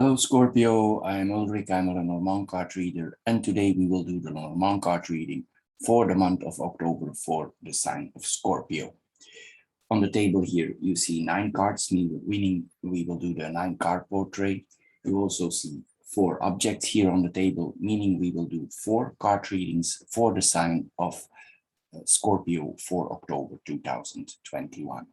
Hello Scorpio, I'm Ulrich, I'm a Lenormand card reader, and today we will do the Lenormand card reading for the month of October for the sign of Scorpio. On the table here you see 9 cards, meaning we will do the 9 card portrait. You also see 4 objects here on the table, meaning we will do 4 card readings for the sign of Scorpio for October 2021.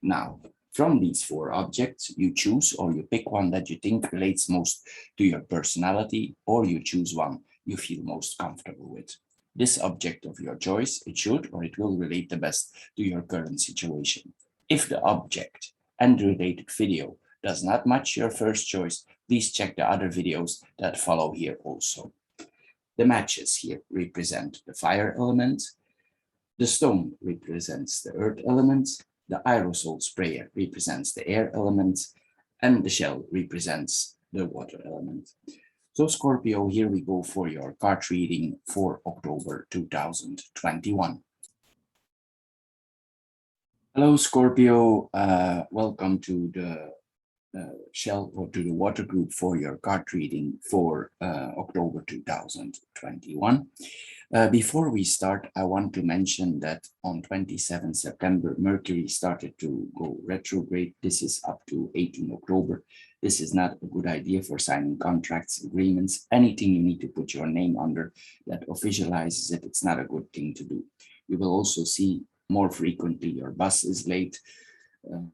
Now, from these 4 objects, you choose or you pick one that you think relates most to your personality, or you choose one you feel most comfortable with. This object of your choice, it should or it will relate the best to your current situation. If the object and the related video does not match your first choice, please check the other videos that follow here also. The matches here represent the fire element, the stone represents the earth element, the aerosol sprayer represents the air element, and the shell represents the water element. So Scorpio, here we go for your card reading for October 2021. Hello Scorpio, welcome to the shell or to the water group for your card reading for October 2021. Before we start, I want to mention that on 27 September, Mercury started to go retrograde. This is up to 18 October. This is not a good idea for signing contracts, agreements, anything you need to put your name under that officializes it. It's not a good thing to do. You will also see more frequently your bus is late,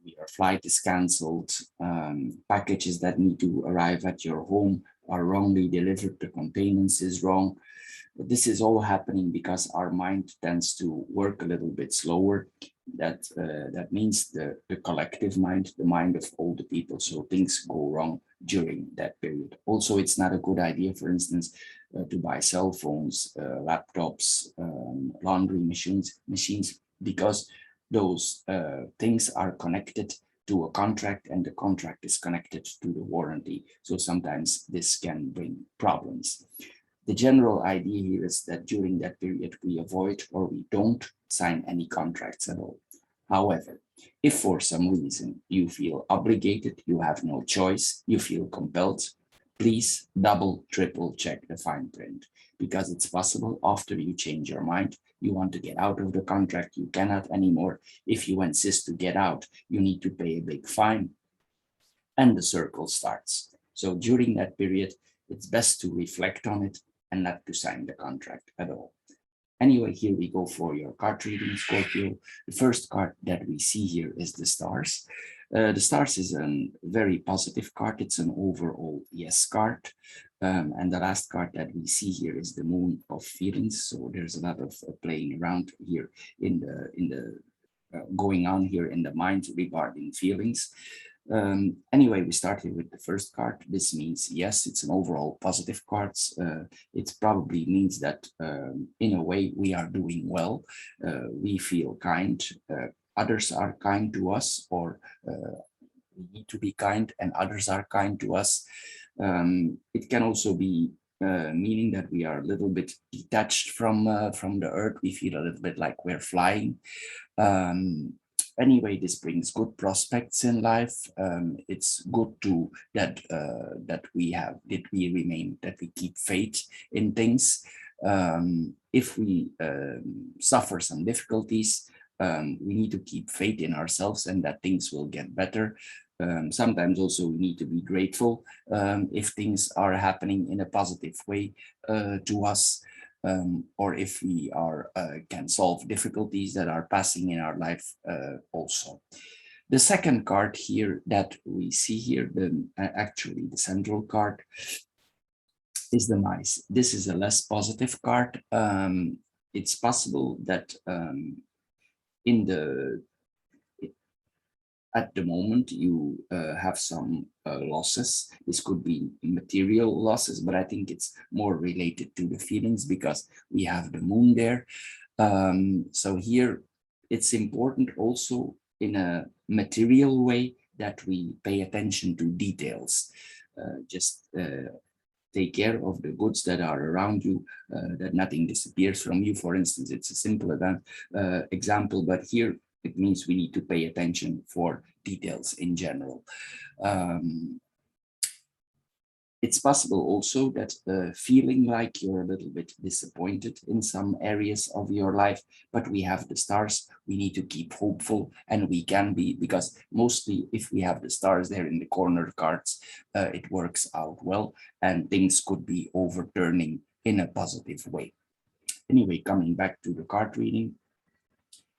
your flight is cancelled, packages that need to arrive at your home are wrongly delivered, the containment is wrong. But this is all happening because our mind tends to work a little bit slower. That means the collective mind, the mind of all the people. So things go wrong during that period. Also, it's not a good idea, for instance, to buy cell phones, laptops, laundry machines, because those things are connected to a contract, and the contract is connected to the warranty. So sometimes this can bring problems. The general idea here is that during that period, we avoid or we don't sign any contracts at all. However, if for some reason you feel obligated, you have no choice, you feel compelled, please double, triple check the fine print, because it's possible after you change your mind, you want to get out of the contract, you cannot anymore. If you insist to get out, you need to pay a big fine, and the circle starts. So during that period, it's best to reflect on it and not to sign the contract at all. Anyway, here we go for your card reading, Scorpio. The first card that we see here is the stars. The stars is a very positive card. It's an overall yes card. And the last card that we see here is the moon of feelings. So there's a lot of playing around here in the going on here in the mind regarding feelings. Anyway, we started with the first card. This means, yes, it's an overall positive card. It probably means that in a way we are doing well. We feel kind. Others are kind to us, or we need to be kind and others are kind to us. It can also be meaning that we are a little bit detached from the earth. We feel a little bit like we're flying. Anyway, this brings good prospects in life. It's good to that we keep faith in things. If we suffer some difficulties, we need to keep faith in ourselves and that things will get better. Sometimes also we need to be grateful if things are happening in a positive way to us. Or if we can solve difficulties that are passing in our life also. The second card here that we see here, actually the central card, is the mice. This is a less positive card. It's possible that at the moment you have some losses. This could be material losses, but I think it's more related to the feelings because we have the moon there. So here it's important also in a material way that we pay attention to details. Just take care of the goods that are around you, that nothing disappears from you. For instance, it's a simple example, but here it means we need to pay attention for details in general. It's possible also that feeling like you're a little bit disappointed in some areas of your life, but we have the stars. We need to keep hopeful, and we can be, because mostly if we have the stars there in the corner cards, it works out well, and things could be overturning in a positive way. Anyway, coming back to the card reading,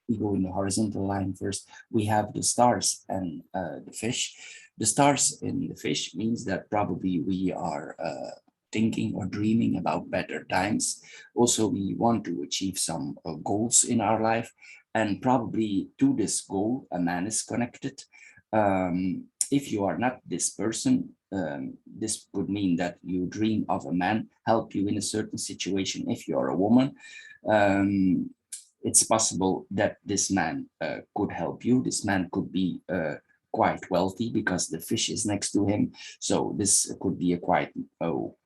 we go in the horizontal line first. We have the stars and the fish. The stars in the fish means that probably we are thinking or dreaming about better times. Also, we want to achieve some goals in our life, and probably to this goal, a man is connected. If you are not this person, this would mean that you dream of a man help you in a certain situation. If you are a woman, um, it's possible that this man could help you. This man could be quite wealthy because the fish is next to him. So this could be a quite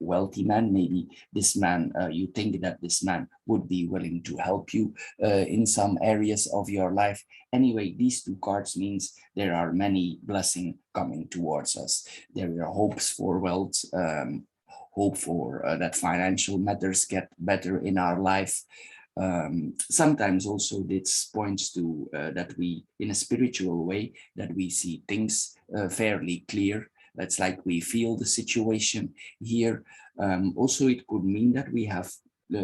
wealthy man. Maybe this man, you think that this man would be willing to help you in some areas of your life. Anyway, these two cards means there are many blessings coming towards us. There are hopes for wealth, hope for that financial matters get better in our life. Sometimes also this points to that we, in a spiritual way, that we see things fairly clear. That's like we feel the situation here. Also, it could mean that we have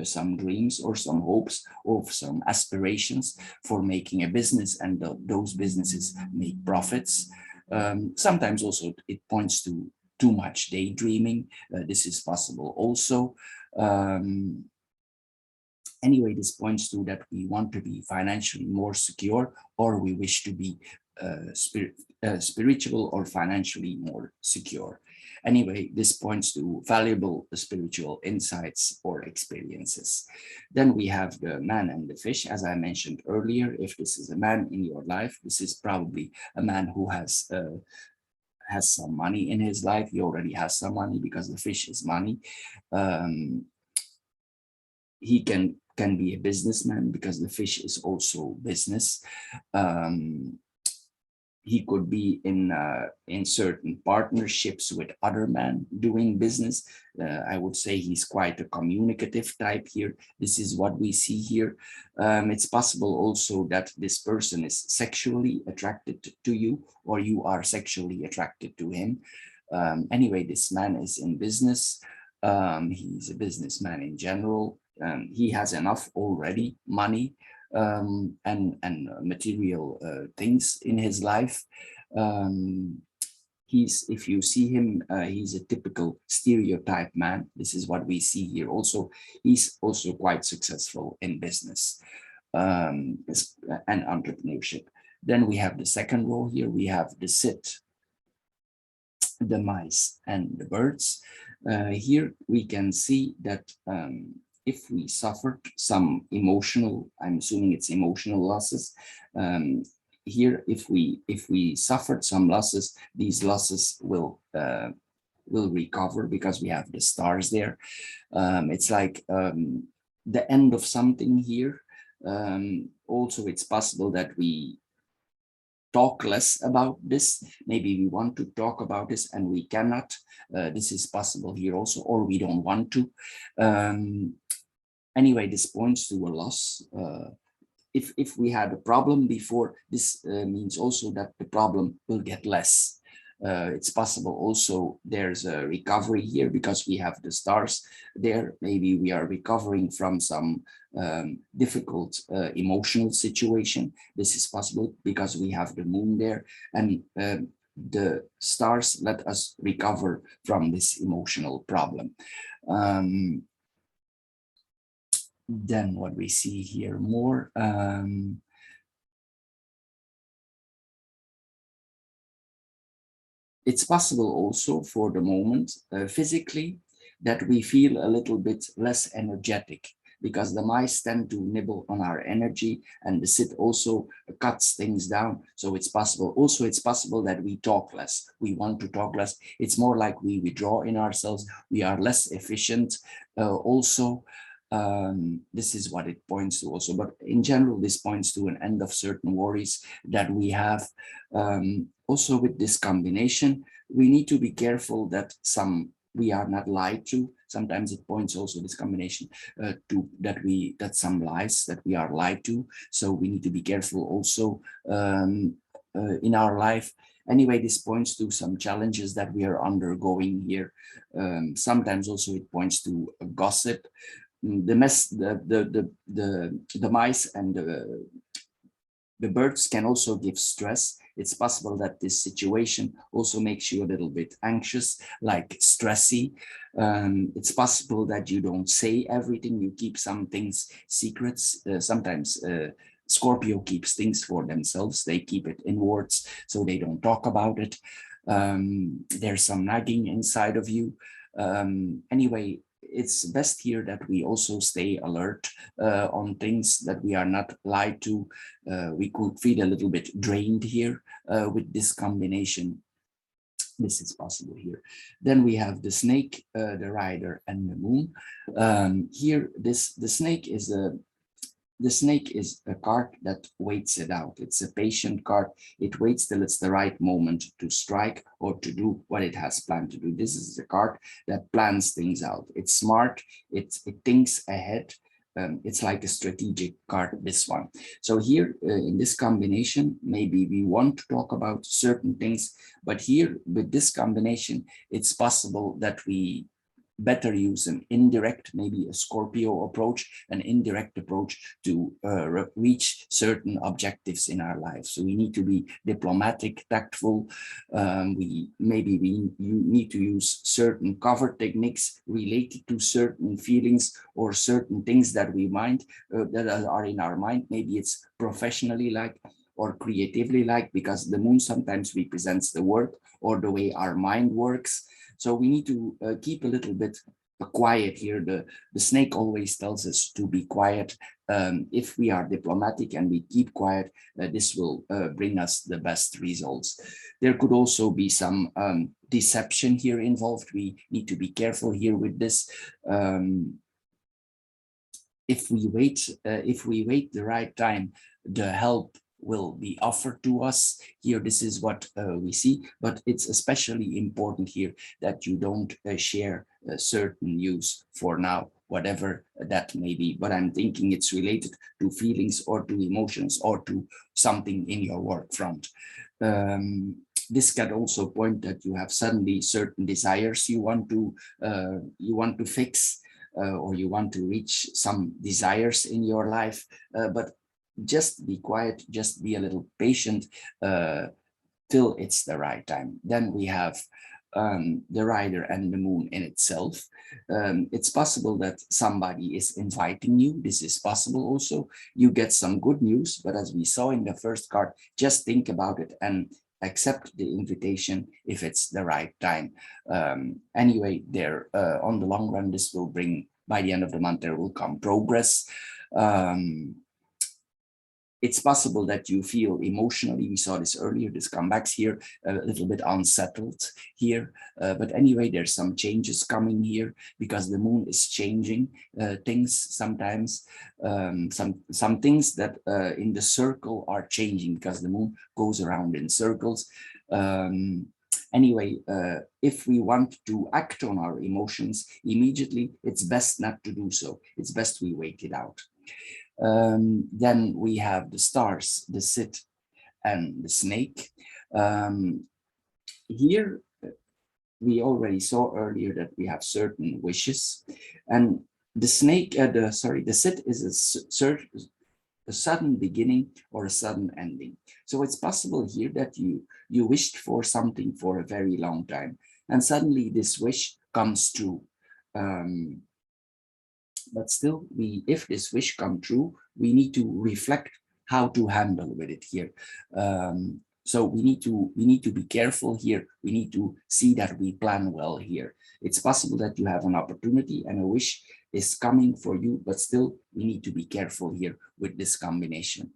some dreams or some hopes or some aspirations for making a business, and those businesses make profits. Sometimes also it points to too much daydreaming. This is possible also. Anyway, this points to that we want to be financially more secure, or we wish to be spiritual or financially more secure. Anyway, this points to valuable spiritual insights or experiences. Then we have the man and the fish. As I mentioned earlier, if this is a man in your life, this is probably a man who has some money in his life. He already has some money because the fish is money. He can be a businessman because the fish is also business. He could be in certain partnerships with other men doing business. I would say he's quite a communicative type here. This is what we see here. It's possible also that this person is sexually attracted to you, or you are sexually attracted to him. Anyway, this man is in business. He's a businessman in general. He has enough already money and material things in his life. If you see him, he's a typical stereotype man. This is what we see here. Also, he's also quite successful in business and entrepreneurship. Then we have the second row here. We have the sit, the mice, and the birds. Here we can see that if we suffered some emotional, I'm assuming it's emotional losses. Here, if we suffered some losses, these losses will recover because we have the stars there. It's like the end of something here. Also, it's possible that we talk less about this. Maybe we want to talk about this and we cannot. This is possible here also, or we don't want to. Anyway, this points to a loss. If we had a problem before, this means also that the problem will get less. It's possible also there's a recovery here because we have the stars there. Maybe we are recovering from some difficult emotional situation. This is possible because we have the moon there, and the stars let us recover from this emotional problem. Then what we see here more, it's possible also for the moment physically that we feel a little bit less energetic because the mice tend to nibble on our energy, and the sit also cuts things down. So it's possible. Also, it's possible that we talk less. We want to talk less. It's more like we withdraw in ourselves. We are less efficient also. This is what it points to also, but in general this points to an end of certain worries that we have. Also with this combination, we need to be careful that some we are not lied to. Sometimes it points also, this combination, to that some lies that we are lied to. So we need to be careful also in our life. Anyway, this points to some challenges that we are undergoing here. Sometimes also it points to a gossip. The mice and the birds can also give stress. It's possible that this situation also makes you a little bit anxious, like stressy. It's possible that you don't say everything, you keep some things secrets. Sometimes Scorpio keeps things for themselves. They keep it inwards, so they don't talk about it. There's some nagging inside of you. Anyway, it's best here that we also stay alert on things that we are not lied to. We could feel a little bit drained here with this combination. This is possible here. Then we have the snake, the rider, and the moon. Here, the snake is a card that waits it out. It's a patient card. It waits till it's the right moment to strike or to do what it has planned to do. This is a card that plans things out. It's smart. It thinks ahead. It's like a strategic card, this one. So here in this combination, maybe we want to talk about certain things, but here with this combination, it's possible that we better use an indirect, maybe a Scorpio approach, an indirect approach to reach certain objectives in our lives. So we need to be diplomatic, tactful. You need to use certain cover techniques related to certain feelings or certain things that we mind that are in our mind. Maybe it's professionally like or creatively like, because the moon sometimes represents the work or the way our mind works. So we need to keep a little bit quiet here. The snake always tells us to be quiet. If we are diplomatic and we keep quiet, this will bring us the best results. There could also be some deception here involved. We need to be careful here with this. If we wait the right time, the help will be offered to us. Here, this is what we see, but it's especially important here that you don't share certain news for now, whatever that may be. But I'm thinking it's related to feelings or to emotions or to something in your work front. This can also point that you have suddenly certain desires you want to fix, or you want to reach some desires in your life, but just be quiet, just be a little patient till it's the right time. Then we have the rider and the moon in itself. It's possible that somebody is inviting you. This is possible also. You get some good news, but as we saw in the first card, just think about it and accept the invitation if it's the right time. Anyway, there on the long run, this will bring, by the end of the month, there will come progress. It's possible that you feel emotionally, we saw this earlier, this comebacks here, a little bit unsettled here. But anyway, there's some changes coming here because the moon is changing things sometimes. Some things that in the circle are changing because the moon goes around in circles. Anyway, if we want to act on our emotions immediately, it's best not to do so. It's best we wait it out. Then we have the stars, the Sith, and the snake. Here, we already saw earlier that we have certain wishes, and the snake, the Sith is a sudden beginning or a sudden ending. So it's possible here that you wished for something for a very long time, and suddenly this wish comes true. But still, if this wish come true, we need to reflect how to handle with it here. So we need to be careful here. We need to see that we plan well here. It's possible that you have an opportunity and a wish is coming for you, but still we need to be careful here with this combination.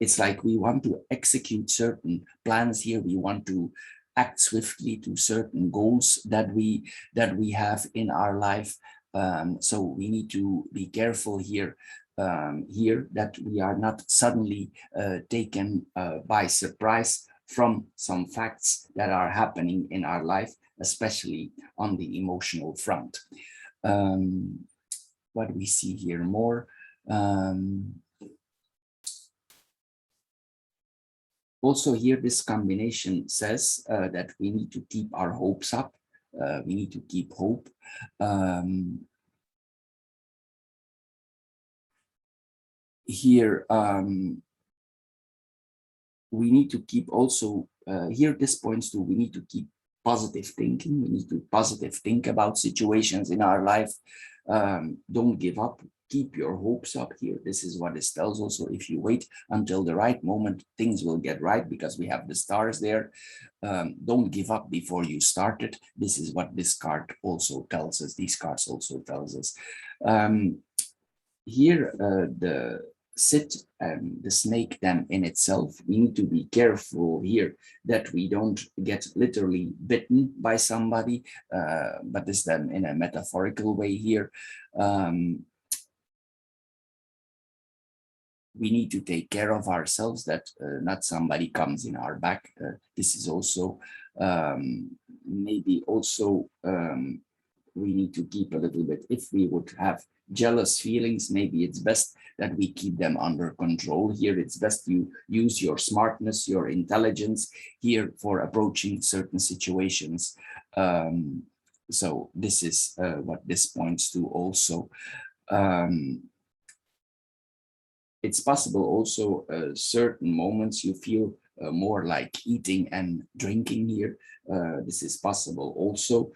It's like we want to execute certain plans here. We want to act swiftly to certain goals that we have in our life. So we need to be careful here that we are not suddenly taken by surprise from some facts that are happening in our life, especially on the emotional front. What we see here more, also here, this combination says that we need to keep our hopes up. We need to keep hope. Here, we need to keep also, here this points to, we need to keep positive thinking. We need to positive think about situations in our life. Don't give up. Keep your hopes up here. This is what this tells also. If you wait until the right moment, things will get right because we have the stars there. Don't give up before you start it. This is what this card also tells us. These cards also tells us. Here, the sit and the snake then in itself, we need to be careful here that we don't get literally bitten by somebody, but this then in a metaphorical way here. We need to take care of ourselves, that not somebody comes in our back. This is also maybe also we need to keep a little bit, if we would have jealous feelings, maybe it's best that we keep them under control here. It's best you use your smartness, your intelligence here for approaching certain situations. So this is what this points to also. It's possible also certain moments you feel more like eating and drinking here. This is possible also.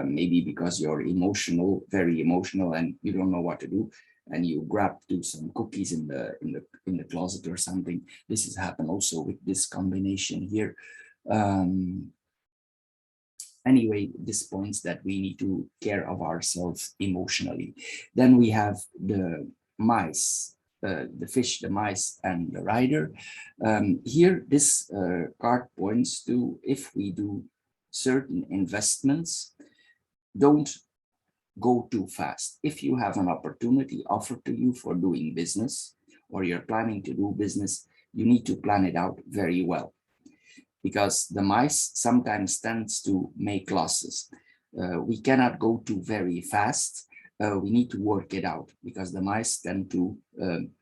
Maybe because you're emotional, very emotional, and you don't know what to do, and you grab to some cookies in the closet or something. This has happened also with this combination here. Anyway, this points that we need to care of ourselves emotionally. Then we have the mice, the fish, the mice, and the rider. Here, this card points to, if we do certain investments, don't go too fast. If you have an opportunity offered to you for doing business, or you're planning to do business, you need to plan it out very well, because the mice sometimes tends to make losses. We cannot go too very fast. We need to work it out, because the mice tend to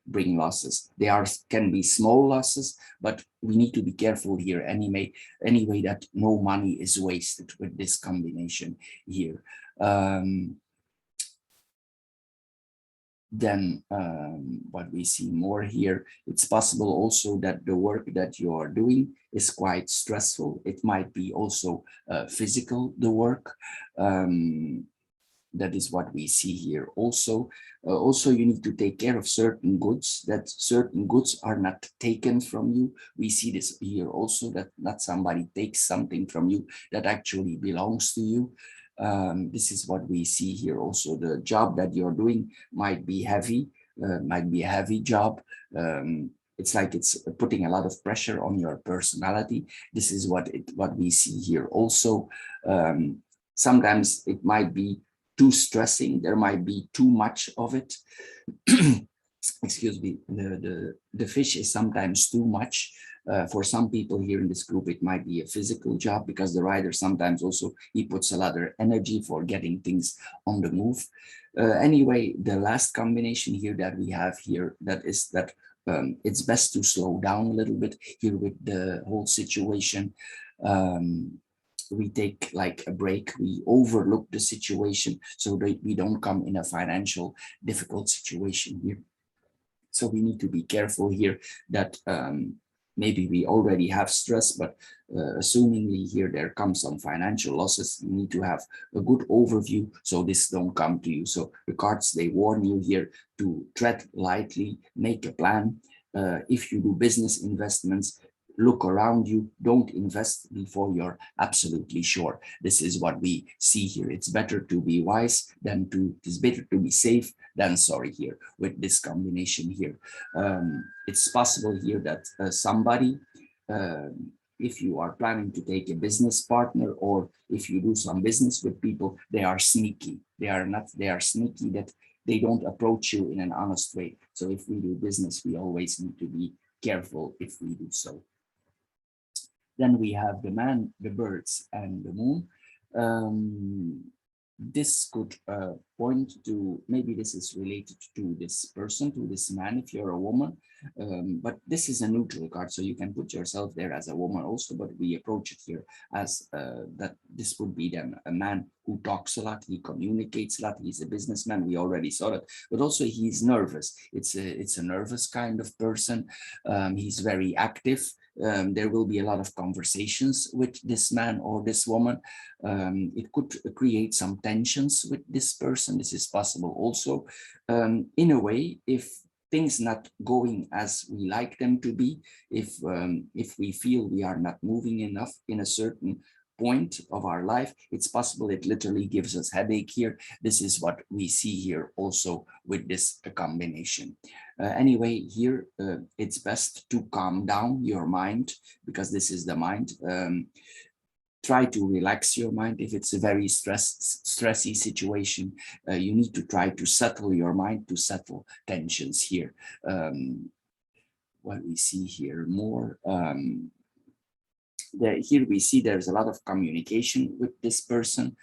bring losses. They can be small losses, but we need to be careful here anyway that no money is wasted with this combination here. Then what we see more here, it's possible also that the work that you are doing is quite stressful. It might be also physical, the work. That is what we see here also. Also, you need to take care of certain goods, that certain goods are not taken from you. We see this here also, that not somebody takes something from you that actually belongs to you. This is what we see here also. The job that you're doing might be heavy, might be a heavy job. It's like it's putting a lot of pressure on your personality. This is what we see here also. Sometimes it might be too stressing. There might be too much of it. Excuse me. The fish is sometimes too much. For some people here in this group, it might be a physical job, because the rider sometimes also, he puts a lot of energy for getting things on the move. Anyway, the last combination here that we have here, that is that it's best to slow down a little bit here with the whole situation. We take like a break, we overlook the situation so that we don't come in a financial difficult situation here. So we need to be careful here that maybe we already have stress, but assumingly here there comes some financial losses, you need to have a good overview so this don't come to you. So the cards, they warn you here to tread lightly, make a plan. If you do business investments, look around you, don't invest before you're absolutely sure. This is what we see here. It's better to be wise than it's better to be safe than sorry here with this combination here. It's possible here that somebody, if you are planning to take a business partner, or if you do some business with people, they are sneaky. They are sneaky, that they don't approach you in an honest way. So if we do business, we always need to be careful if we do so. Then we have the man, the birds, and the moon. This could point to, maybe this is related to this person, to this man, if you're a woman, but this is a neutral card, so you can put yourself there as a woman also, but we approach it here as that this would be then a man who talks a lot, he communicates a lot, he's a businessman, we already saw that, but also he's nervous. It's a nervous kind of person. He's very active. There will be a lot of conversations with this man or this woman. It could create some tensions with this person. This is possible also. In a way, if things not going as we like them to be, if we feel we are not moving enough in a certain point of our life, it's possible it literally gives us headache here. This is what we see here also with this combination. Anyway, here it's best to calm down your mind, because this is the mind. Try to relax your mind. If it's a very stressy situation, you need to try to settle your mind, to settle tensions here. What we see here more, here we see there's a lot of communication with this person.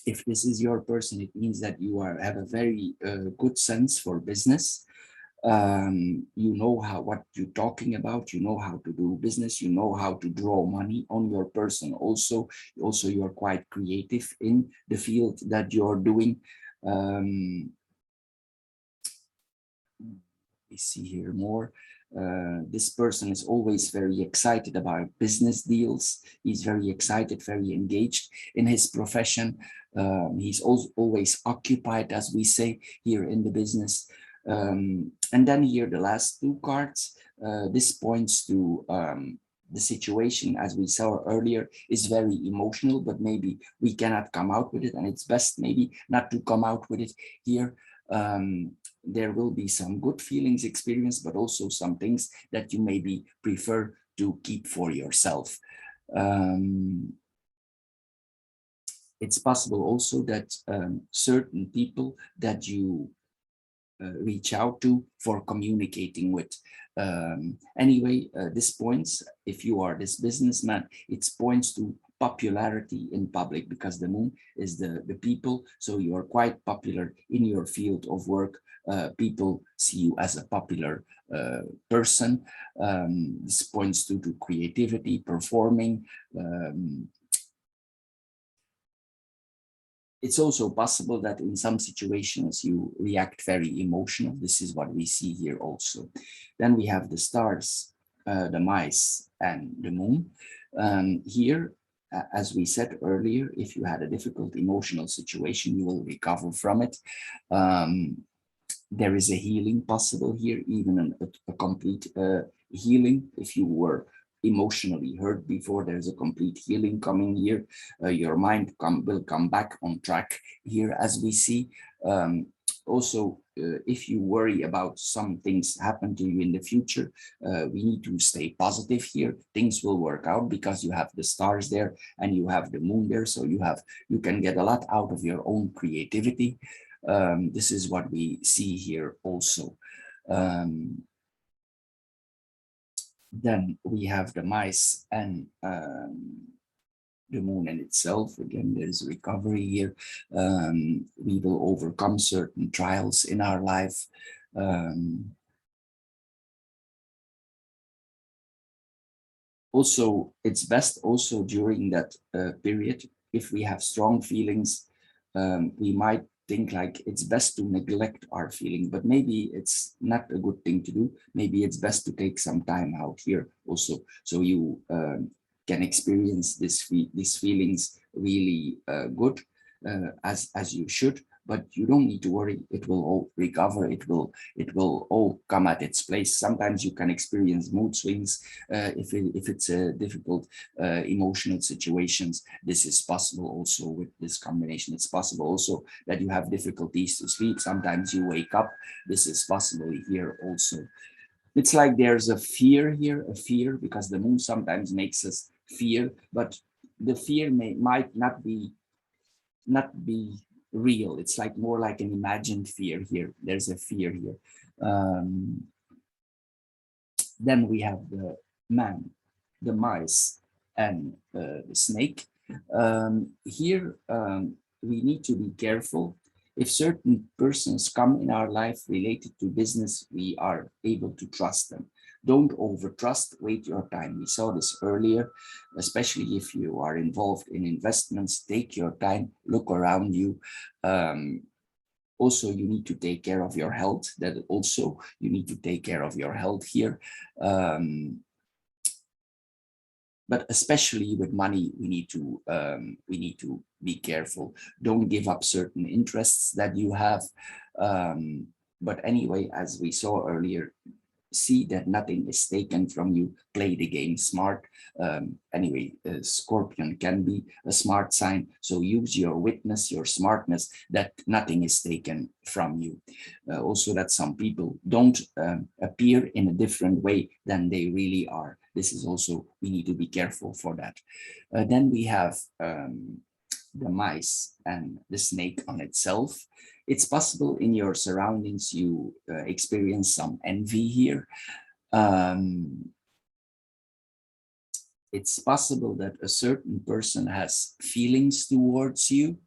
If this is your person, it means that you have a very good sense for business. You know what you're talking about, you know how to do business, you know how to draw money on your person. Also you're quite creative in the field that you're doing. We see here more. This person is always very excited about business deals. He's very excited, very engaged in his profession. He's also always occupied, as we say here in the business. And then here the last two cards, this points to the situation, as we saw earlier, is very emotional, but maybe we cannot come out with it, and it's best maybe not to come out with it here. There will be some good feelings experienced, but also some things that you maybe prefer to keep for yourself. It's possible also that certain people that you reach out to for communicating with. Anyway, this points, if you are this businessman, it points to popularity in public, because the moon is the people. So you are quite popular in your field of work. People see you as a popular person. This points to creativity, performing. It's also possible that in some situations you react very emotional. This is what we see here also. Then we have the stars, the mice, and the moon. Here, as we said earlier, if you had a difficult emotional situation, you will recover from it. There is a healing possible here, even a complete healing. If you were emotionally hurt before, there's a complete healing coming here. Your mind will come back on track here, as we see. Also, if you worry about some things happen to you in the future, we need to stay positive here. Things will work out, because you have the stars there and you have the moon there, so you can get a lot out of your own creativity. This is what we see here also. Then we have the mice and the moon in itself. Again, there's recovery here. We will overcome certain trials in our life. Also, it's best also during that period, if we have strong feelings, we might think like it's best to neglect our feeling, but maybe it's not a good thing to do. Maybe it's best to take some time out here also, so you can experience these feelings really good, as you should. But you don't need to worry, it will all recover, it will all come at its place. Sometimes you can experience mood swings if it's a difficult emotional situations. This is possible also with this combination. It's possible also that you have difficulties to sleep. Sometimes you wake up. This is possible here also. It's like there's a fear here, because the moon sometimes makes us fear, but the fear might not be real. It's like more like an imagined fear here. There's a fear here. Then we have man, the mice, and the snake. Here, we need to be careful. If certain persons come in our life related to business, we are able to trust them. Don't overtrust, wait your time. We saw this earlier, especially if you are involved in investments, take your time, look around you. Um, Also, you need to take care of your health. That also, you need to take care of your health here. But especially with money, we need to be careful. Don't give up certain interests that you have. But anyway, as we saw earlier, see that nothing is taken from you, play the game smart. Anyway, Scorpion can be a smart sign, so use your witness, your smartness, that nothing is taken from you. Also, that some people don't appear in a different way than they really are. This is also, we need to be careful for that. Then we have the mice and the snake on itself. It's possible in your surroundings you experience some envy here. Um, it's possible that a certain person has feelings towards you.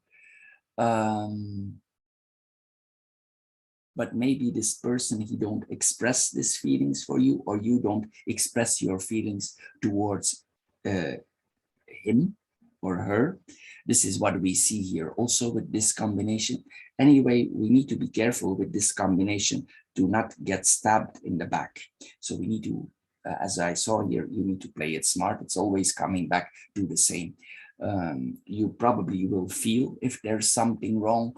But maybe this person, he don't express these feelings for you, or you don't express your feelings towards him or her. This is what we see here also with this combination. Anyway, we need to be careful with this combination to not get stabbed in the back. So we need to, as I saw here, you need to play it smart. It's always coming back to the same. You probably will feel if there's something wrong,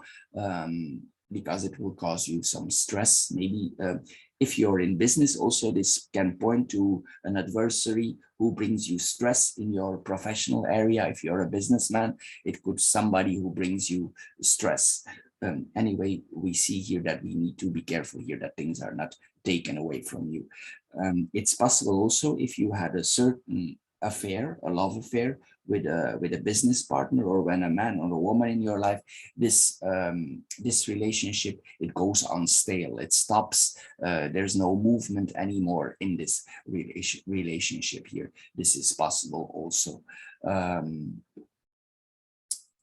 because it will cause you some stress. Maybe if you're in business, also this can point to an adversary who brings you stress in your professional area. If you're a businessman, it could somebody who brings you stress. Anyway, we see here that we need to be careful here that things are not taken away from you. It's possible also if you had a certain affair, a love affair with a business partner, or when a man or a woman in your life, this relationship, it goes on stale, it stops. There's no movement anymore in this relationship here. This is possible also.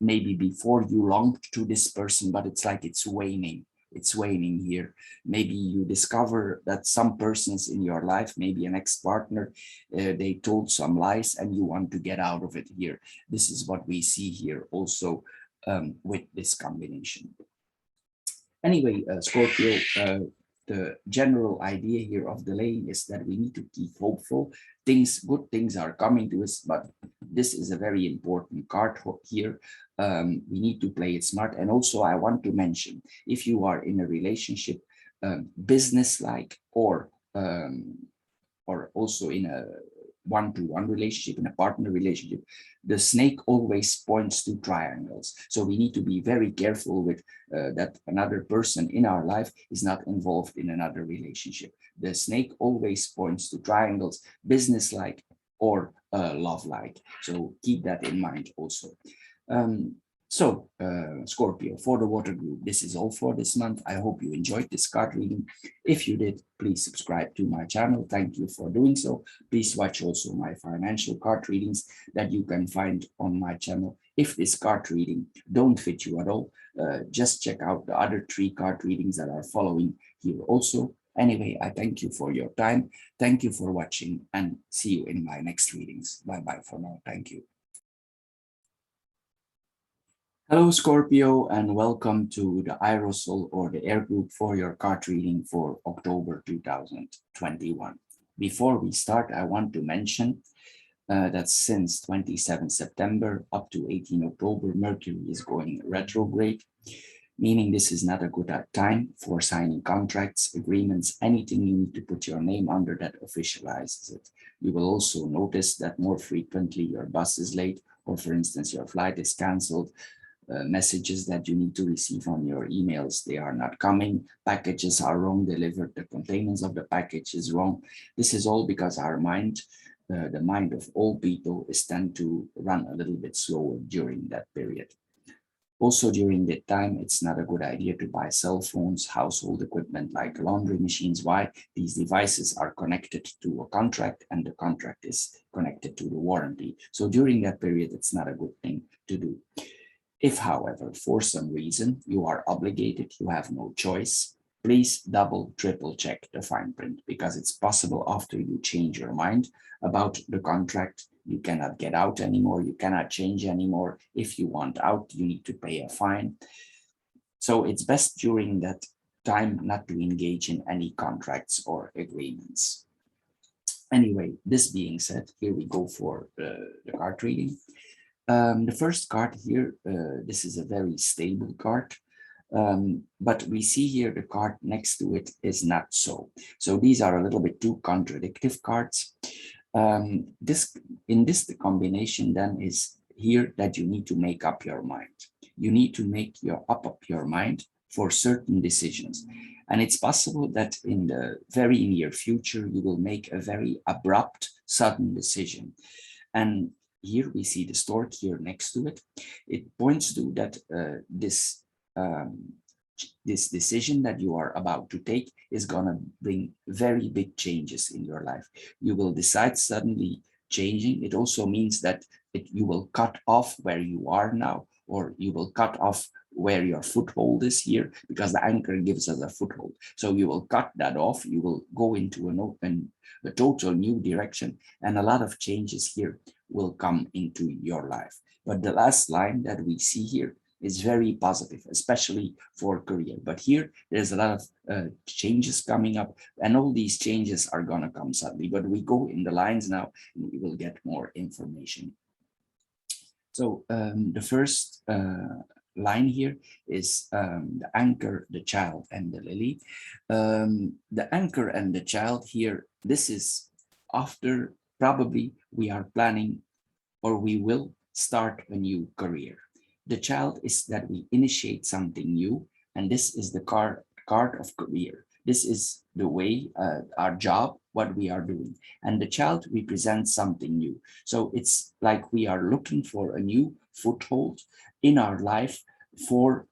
Maybe before you longed to this person, but it's like it's waning. It's waning here. Maybe you discover that some persons in your life, maybe an ex-partner, they told some lies and you want to get out of it here. This is what we see here also with this combination. Anyway, Scorpio, the general idea here of delaying is that we need to keep hopeful. Good things are coming to us, but this is a very important card here. We need to play it smart. And also I want to mention, if you are in a relationship, business-like, or also in a one-to-one relationship, in a partner relationship, the snake always points to triangles. So we need to be very careful with that another person in our life is not involved in another relationship. The snake always points to triangles, business-like or love-like. So keep that in mind also. Scorpio, for the water group, this is all for this month. I hope you enjoyed this card reading. If you did, please subscribe to my channel. Thank you for doing so. Please watch also my financial card readings that you can find on my channel. If this card reading don't fit you at all, just check out the other 3 card readings that are following here also. Anyway, I thank you for your time. Thank you for watching, and see you in my next readings. Bye-bye for now. Thank you. Hello, Scorpio, and welcome to the Aerosol or the Air Group for your card reading for October 2021. Before we start, I want to mention that since 27 September up to 18 October, Mercury is going retrograde, meaning this is not a good time for signing contracts, agreements, anything you need to put your name under that officializes it. You will also notice that more frequently your bus is late, or for instance, your flight is canceled. Messages that you need to receive on your emails, they are not coming. Packages are wrong delivered. The containers of the package is wrong. This is all because our mind, the mind of all people, is tend to run a little bit slower during that period. Also, during that time, it's not a good idea to buy cell phones, household equipment like laundry machines. Why? These devices are connected to a contract, and the contract is connected to the warranty. So during that period, it's not a good thing to do. If, however, for some reason you are obligated, you have no choice, please double, triple check the fine print, because it's possible after you change your mind about the contract, you cannot get out anymore, you cannot change anymore. If you want out, you need to pay a fine. So it's best during that time not to engage in any contracts or agreements. Anyway, this being said, here we go for the card reading. The first card here, this is a very stable card, but we see here the card next to it is not so. So these are a little bit too contradictive cards. The combination then is here that you need to make up your mind. You need to make up your mind for certain decisions. And it's possible that in the very near future, you will make a very abrupt, sudden decision. And here we see the stork here next to it. It points to that this decision that you are about to take is going to bring very big changes in your life. You will decide suddenly changing. It also means that you will cut off where you are now, or you will cut off where your foothold is here, because the anchor gives us a foothold. So you will cut that off. You will go into a total new direction, and a lot of changes here will come into your life. But the last line that we see here is very positive, especially for career. But here, there's a lot of changes coming up, and all these changes are going to come suddenly. But we go in the lines now, and we will get more information. So the first line here is the anchor, the child, and the lily. The anchor and the child here, this is after probably we are planning, or we will start a new career. The child is that we initiate something new, and this is the card of career. This is the way, our job, what we are doing. And the child represents something new. So it's like we are looking for a new foothold in our life for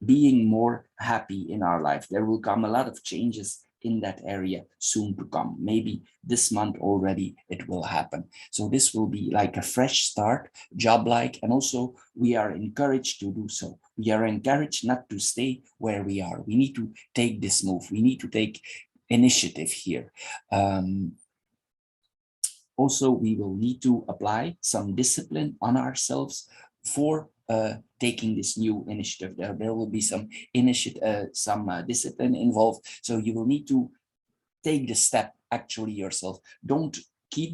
being more happy in our life. There will come a lot of changes in that area soon to come. Maybe this month already it will happen. So this will be like a fresh start, job-like, and also we are encouraged to do so. We are encouraged not to stay where we are. We need to take this move. We need to take initiative here. Also, we will need to apply some discipline on ourselves for taking this new initiative. There will be some discipline involved. So you will need to take the step actually yourself. Don't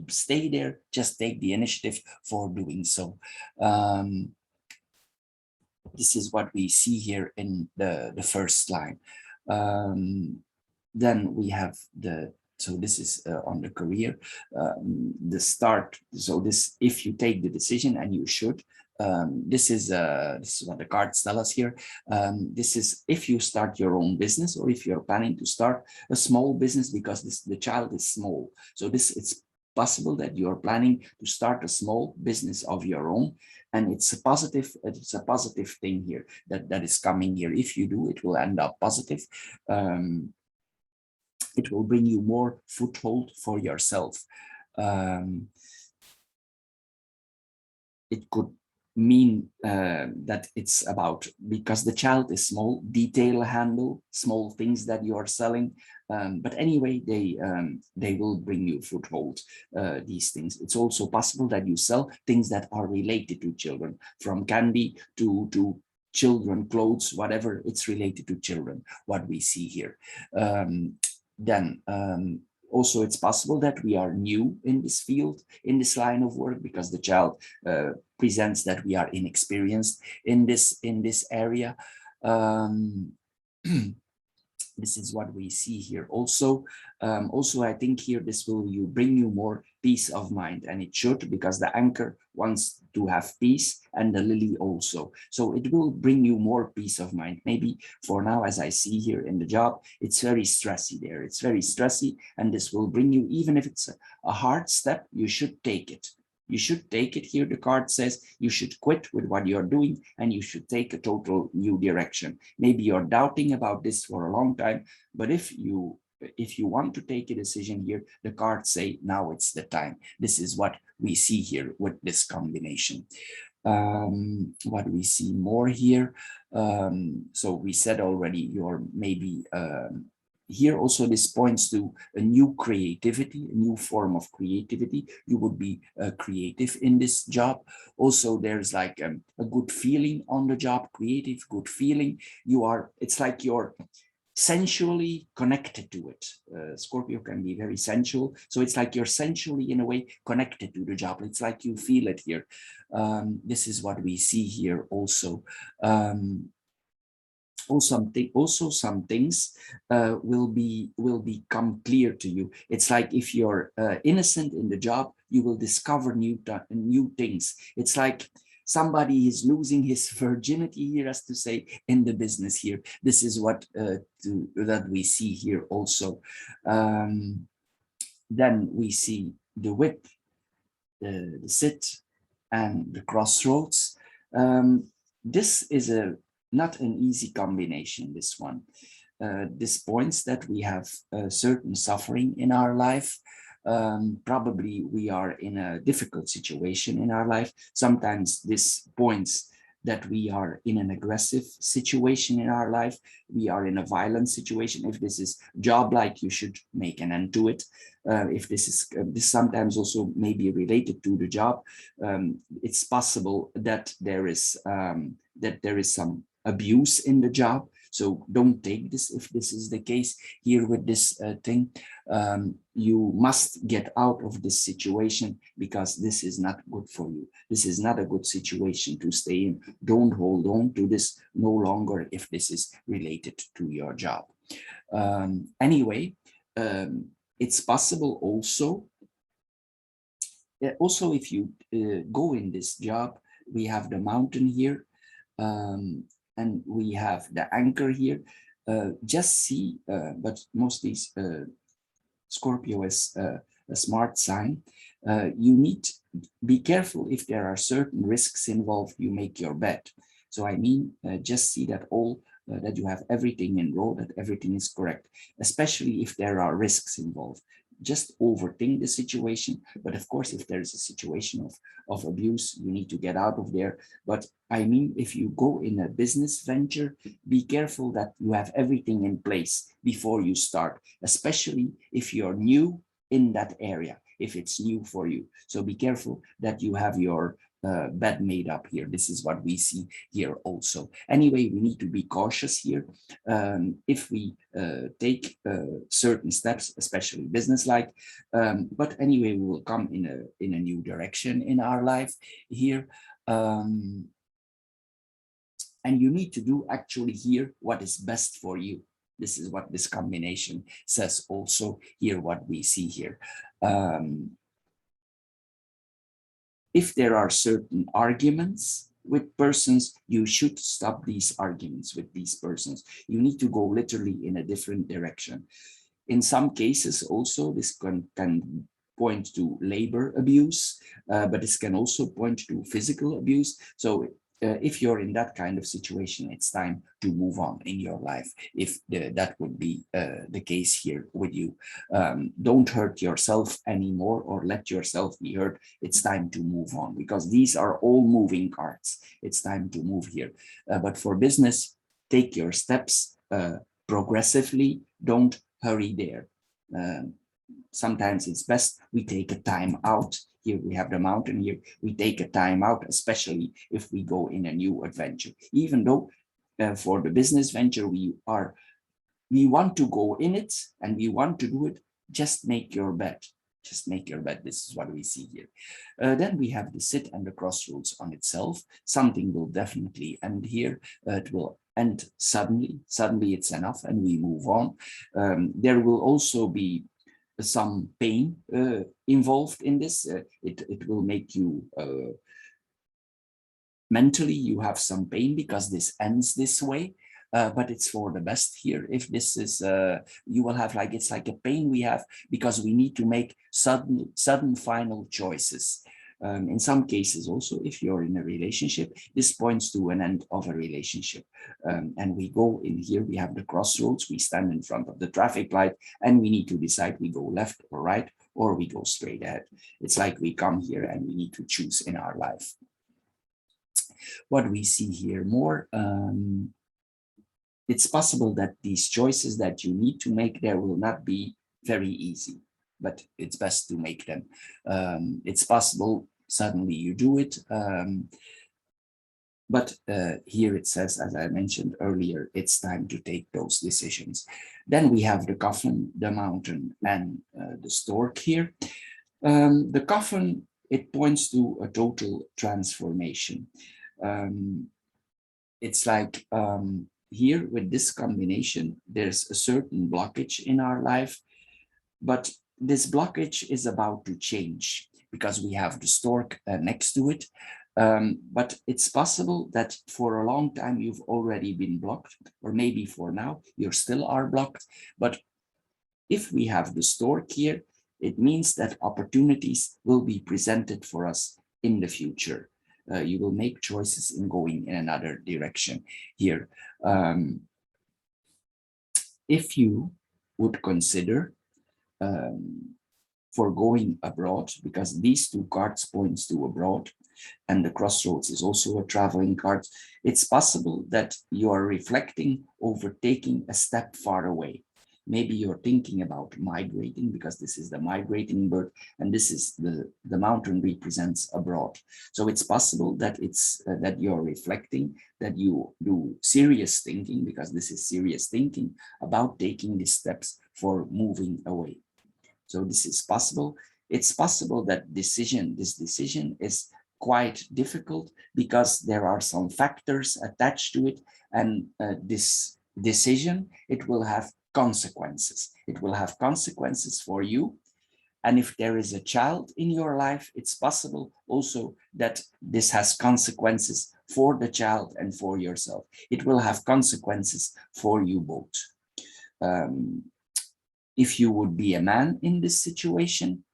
stay there, just take the initiative for doing so. This is what we see here in the first line. Then we have so this is on the career, the start. So this, if you take the decision, and you should, this is what the cards tell us here. This is if you start your own business, or if you're planning to start a small business, because the child is small. So it's possible that you're planning to start a small business of your own, and it's a positive thing here that is coming here. If you do, it will end up positive. It will bring you more foothold for yourself. It could mean that it's about, because the child is small, detail handle small things that you are selling. But anyway, they will bring you foothold, these things. It's also possible that you sell things that are related to children, from candy to children clothes, whatever, it's related to children, what we see here. Then also it's possible that we are new in this field, in this line of work, because the child presents that we are inexperienced in this area. This is what we see here. Also, I think here this will bring you more peace of mind, and it should, because the anchor wants to have peace, and the lily also. So it will bring you more peace of mind. Maybe for now, as I see here in the job, it's very stressy there. It's very stressy, and this will bring you, even if it's a hard step, you should take it. You should take it here. The card says you should quit with what you're doing and you should take a total new direction. Maybe you're doubting about this for a long time, but if you want to take a decision here, the cards say now it's the time. This is what we see here with this combination. What we see more here, so we said already, you're maybe here also this points to a new creativity, a new form of creativity. You would be creative in this job. Also, there's like a good feeling on the job, creative, good feeling. It's like you're sensually connected to it. Scorpio can be very sensual. So it's like you're sensually, in a way, connected to the job. It's like you feel it here. This is what we see here also. Also some things will become clear to you. It's like if you're innocent in the job, you will discover new things. It's like somebody is losing his virginity here, as to say, in the business here. This is what that we see here also. Then we see the whip, the sit, and the crossroads. This is not an easy combination, this one. This points that we have a certain suffering in our life. Probably we are in a difficult situation in our life. Sometimes this points that we are in an aggressive situation in our life. We are in a violent situation. If this is job-like, you should make an end to it. If this is this sometimes also may be related to the job, it's possible that there is some abuse in the job. So don't take this if this is the case here with this thing. You must get out of this situation because this is not good for you. This is not a good situation to stay in. Don't hold on to this no longer if this is related to your job. Anyway, it's possible also. Also, if you go in this job, we have the mountain here. And we have the anchor here. Just see, but mostly Scorpio is a smart sign. You need to be careful if there are certain risks involved. You make your bet. So I mean, just see that that you have everything in row, that everything is correct, especially if there are risks involved. Just overthink the situation. But of course, if there is a situation of abuse, you need to get out of there. But I mean, if you go in a business venture, be careful that you have everything in place before you start, especially if you're new in that area, if it's new for you. So be careful that you have your bed made up here. This is what we see here also. Anyway, we need to be cautious here. If we take certain steps, especially business-like, but anyway, we will come in a new direction in our life here. And you need to do actually here what is best for you. This is what this combination says also here, what we see here. If there are certain arguments with persons, you should stop these arguments with these persons. You need to go literally in a different direction. In some cases also, this can point to labor abuse, but this can also point to physical abuse. So if you're in that kind of situation, it's time to move on in your life. If that would be the case here with you, don't hurt yourself anymore or let yourself be hurt. It's time to move on because these are all moving cards. It's time to move here. But for business, take your steps progressively. Don't hurry there. Sometimes it's best we take a time out. Here we have the mountain here. We take a time out, especially if we go in a new adventure. Even though for the business venture, we want to go in it and we want to do it, just make your bet. Just make your bet. This is what we see here. Then we have the sit and the crossroads on itself. Something will definitely end here. It will end suddenly. Suddenly it's enough and we move on. There will also be some pain involved in this. It will make you mentally, you have some pain because this ends this way. But it's for the best here. If this is, you will have it's like a pain we have because we need to make sudden final choices. In some cases also, if you're in a relationship, this points to an end of a relationship. And we go in here, we have the crossroads, we stand in front of the traffic light, and we need to decide we go left or right, or we go straight ahead. It's like we come here and we need to choose in our life. What we see here more, it's possible that these choices that you need to make there will not be very easy, but it's best to make them. It's possible suddenly you do it, but here it says, as I mentioned earlier, it's time to take those decisions. Then we have the coffin, the mountain, and the stork here. The coffin, it points to a total transformation. It's like here with this combination, there's a certain blockage in our life, but this blockage is about to change because we have the stork next to it. But it's possible that for a long time you've already been blocked, or maybe for now you still are blocked. But if we have the stork here, it means that opportunities will be presented for us in the future. You will make choices in going in another direction here. If you would consider for going abroad, because these two cards points to abroad, and the crossroads is also a traveling card, it's possible that you are reflecting over taking a step far away. Maybe you're thinking about migrating, because this is the migrating bird, and this is the mountain represents abroad. So it's possible that it's that you're reflecting, that you do serious thinking, because this is serious thinking about taking these steps for moving away. So this is possible. It's possible that this decision is quite difficult because there are some factors attached to it, and this decision, it will have consequences. It will have consequences for you. And if there is a child in your life, it's possible also that this has consequences for the child and for yourself. It will have consequences for you both. If you would be a man in this situation,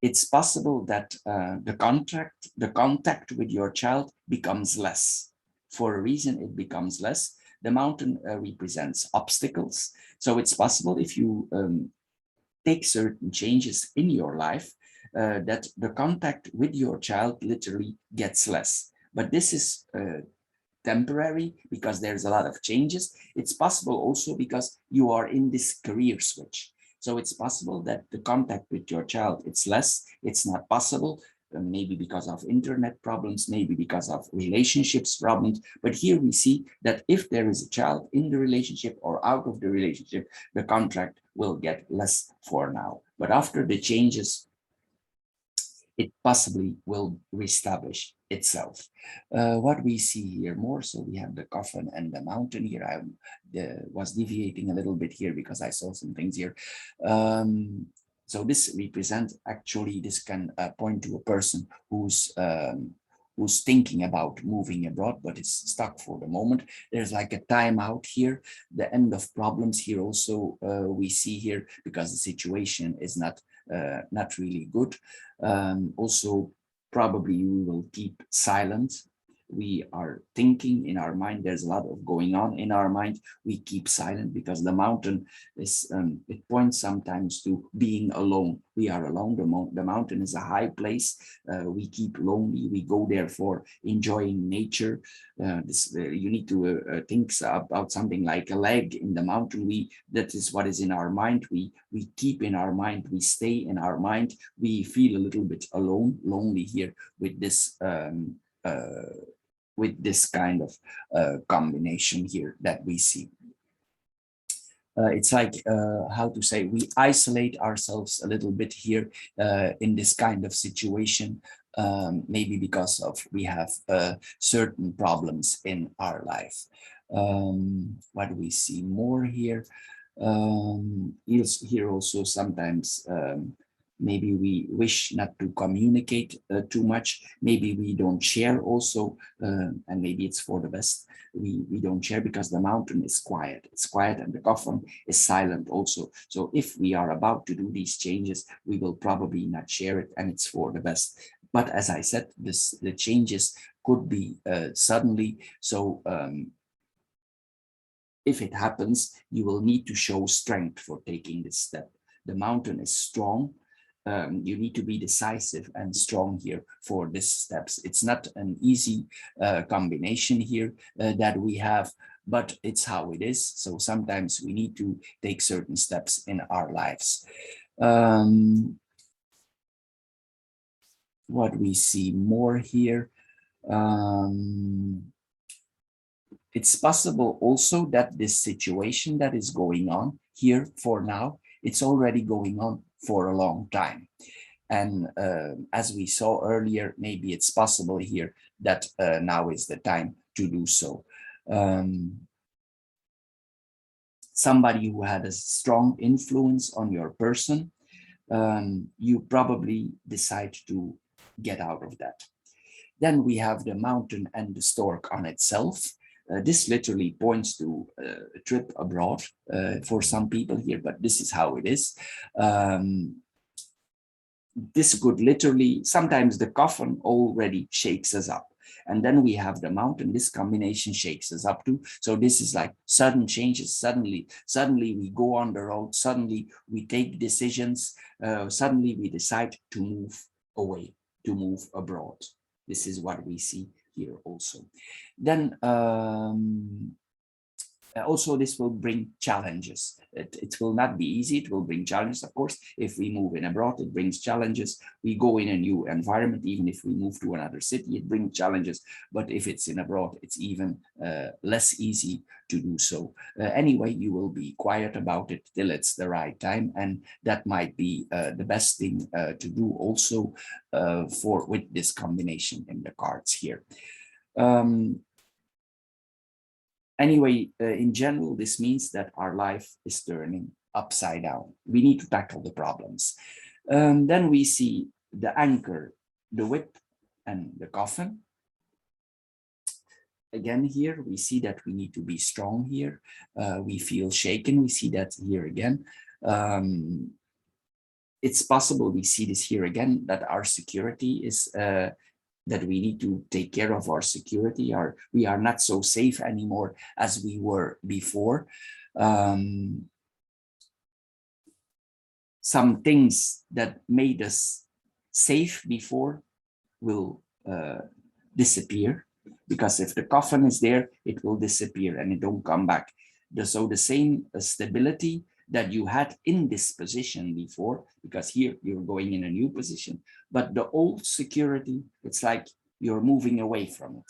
it's possible that the contact with your child becomes less. For a reason, it becomes less. The mountain represents obstacles. So it's possible if you take certain changes in your life that the contact with your child literally gets less. But this is temporary because there's a lot of changes. It's possible also because you are in this career switch. So it's possible that the contact with your child, it's less, it's not possible, maybe because of internet problems, maybe because of relationships problems. But here we see that if there is a child in the relationship or out of the relationship, the contract will get less for now. But after the changes, it possibly will reestablish itself. What we see here more, so we have the coffin and the mountain here. I was deviating a little bit here because I saw some things here. So this represents, actually, this can point to a person who's thinking about moving abroad, but is stuck for the moment. There's like a timeout here, the end of problems here also we see here, because the situation is not really good. Also, probably we will keep silent. We are thinking in our mind, there's a lot of going on in our mind. We keep silent because the mountain is, it points sometimes to being alone. We are alone. The mountain is a high place. We keep lonely. We go there for enjoying nature. You need to think about something like a leg in the mountain. That is what is in our mind. We keep in our mind. We stay in our mind. We feel a little bit alone, lonely here with this kind of combination here that we see. It's like, how to say, we isolate ourselves a little bit here in this kind of situation, maybe because of we have certain problems in our life. What do we see more here? Here also sometimes maybe we wish not to communicate too much. Maybe we don't share also, and maybe it's for the best. We don't share because the mountain is quiet. It's quiet and the coffin is silent also. So if we are about to do these changes, we will probably not share it, and it's for the best. But as I said, the changes could be suddenly. So if it happens, you will need to show strength for taking this step. The mountain is strong. You need to be decisive and strong here for these steps. It's not an easy combination here that we have, but it's how it is. So sometimes we need to take certain steps in our lives. What we see more here, it's possible also that this situation that is going on here for now, it's already going on for a long time. And as we saw earlier, maybe it's possible here that now is the time to do so. Somebody who had a strong influence on your person, you probably decide to get out of that. Then we have the mountain and the stork on itself. This literally points to a trip abroad for some people here, but this is how it is. This could literally, sometimes the coffin already shakes us up. And then we have the mountain, this combination shakes us up too. So this is like sudden changes, suddenly we go on the road, suddenly we take decisions, suddenly we decide to move away, to move abroad. This is what we see here also. Then also this will bring challenges. It will not be easy, it will bring challenges, of course. If we move in abroad, it brings challenges. We go in a new environment, even if we move to another city, it brings challenges. But if it's in abroad, it's even less easy to do so. Anyway, you will be quiet about it till it's the right time, and that might be the best thing to do also with this combination in the cards here. Anyway, in general, this means that our life is turning upside down. We need to tackle the problems. Then we see the anchor, the whip, and the coffin. Again, here we see that we need to be strong here. We feel shaken. We see that here again. It's possible we see this here again, that our security is that we need to take care of our security. We are not so safe anymore as we were before. Some things that made us safe before will disappear, because if the coffin is there, it will disappear and it don't come back. So the same stability that you had in this position before, because here you're going in a new position, but the old security, it's like you're moving away from it.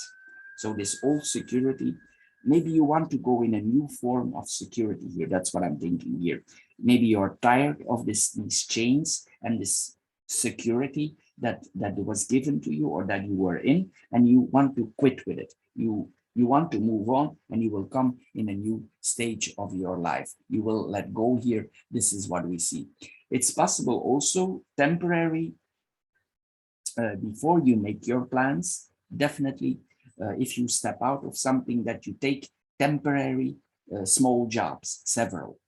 So this old security, maybe you want to go in a new form of security here. That's what I'm thinking here. Maybe you're tired of these chains and this security that was given to you or that you were in, and you want to quit with it. You want to move on, and you will come in a new stage of your life. You will let go here. This is what we see. It's possible also temporary, before you make your plans. Definitely, if you step out of something, that you take temporary small jobs, several,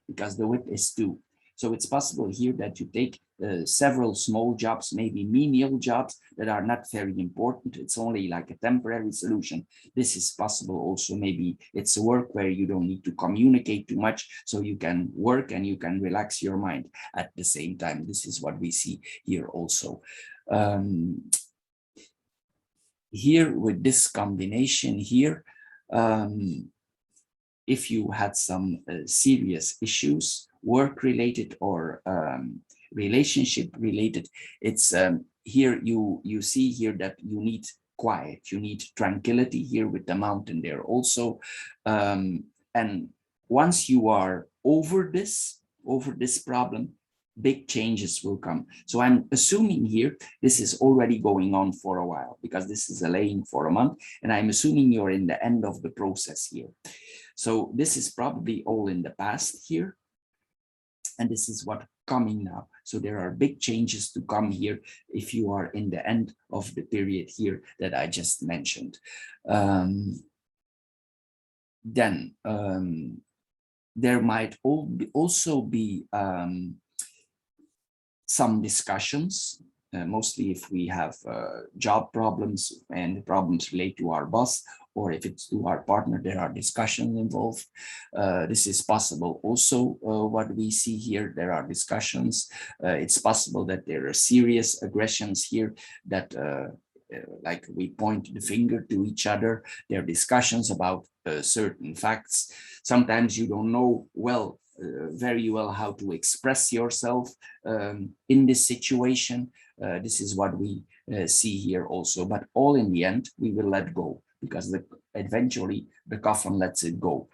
because the whip is 2. So it's possible here that you take several small jobs, maybe menial jobs that are not very important. It's only like a temporary solution. This is possible also. Maybe it's a work where you don't need to communicate too much, so you can work and you can relax your mind at the same time. This is what we see here also. Here with this combination here, if you had some serious issues, work related or relationship related, it's here you see here that you need quiet, you need tranquility here with the mountain there also. And once you are over this problem, big changes will come. So I'm assuming here this is already going on for a while, because this is a laying for a month, and I'm assuming you're in the end of the process here. So this is probably all in the past here, and this is what coming now. So there are big changes to come here if you are in the end of the period here that I just mentioned. Then there might also be some discussions mostly if we have job problems and problems relate to our boss, or if it's to our partner, there are discussions involved. This is possible also. What we see here, there are discussions. It's possible that there are serious aggressions here that like we point the finger to each other. There are discussions about certain facts. Sometimes you don't know very well how to express yourself in this situation. This is what we see here also. But all in the end, we will let go, because eventually the coffin lets it go.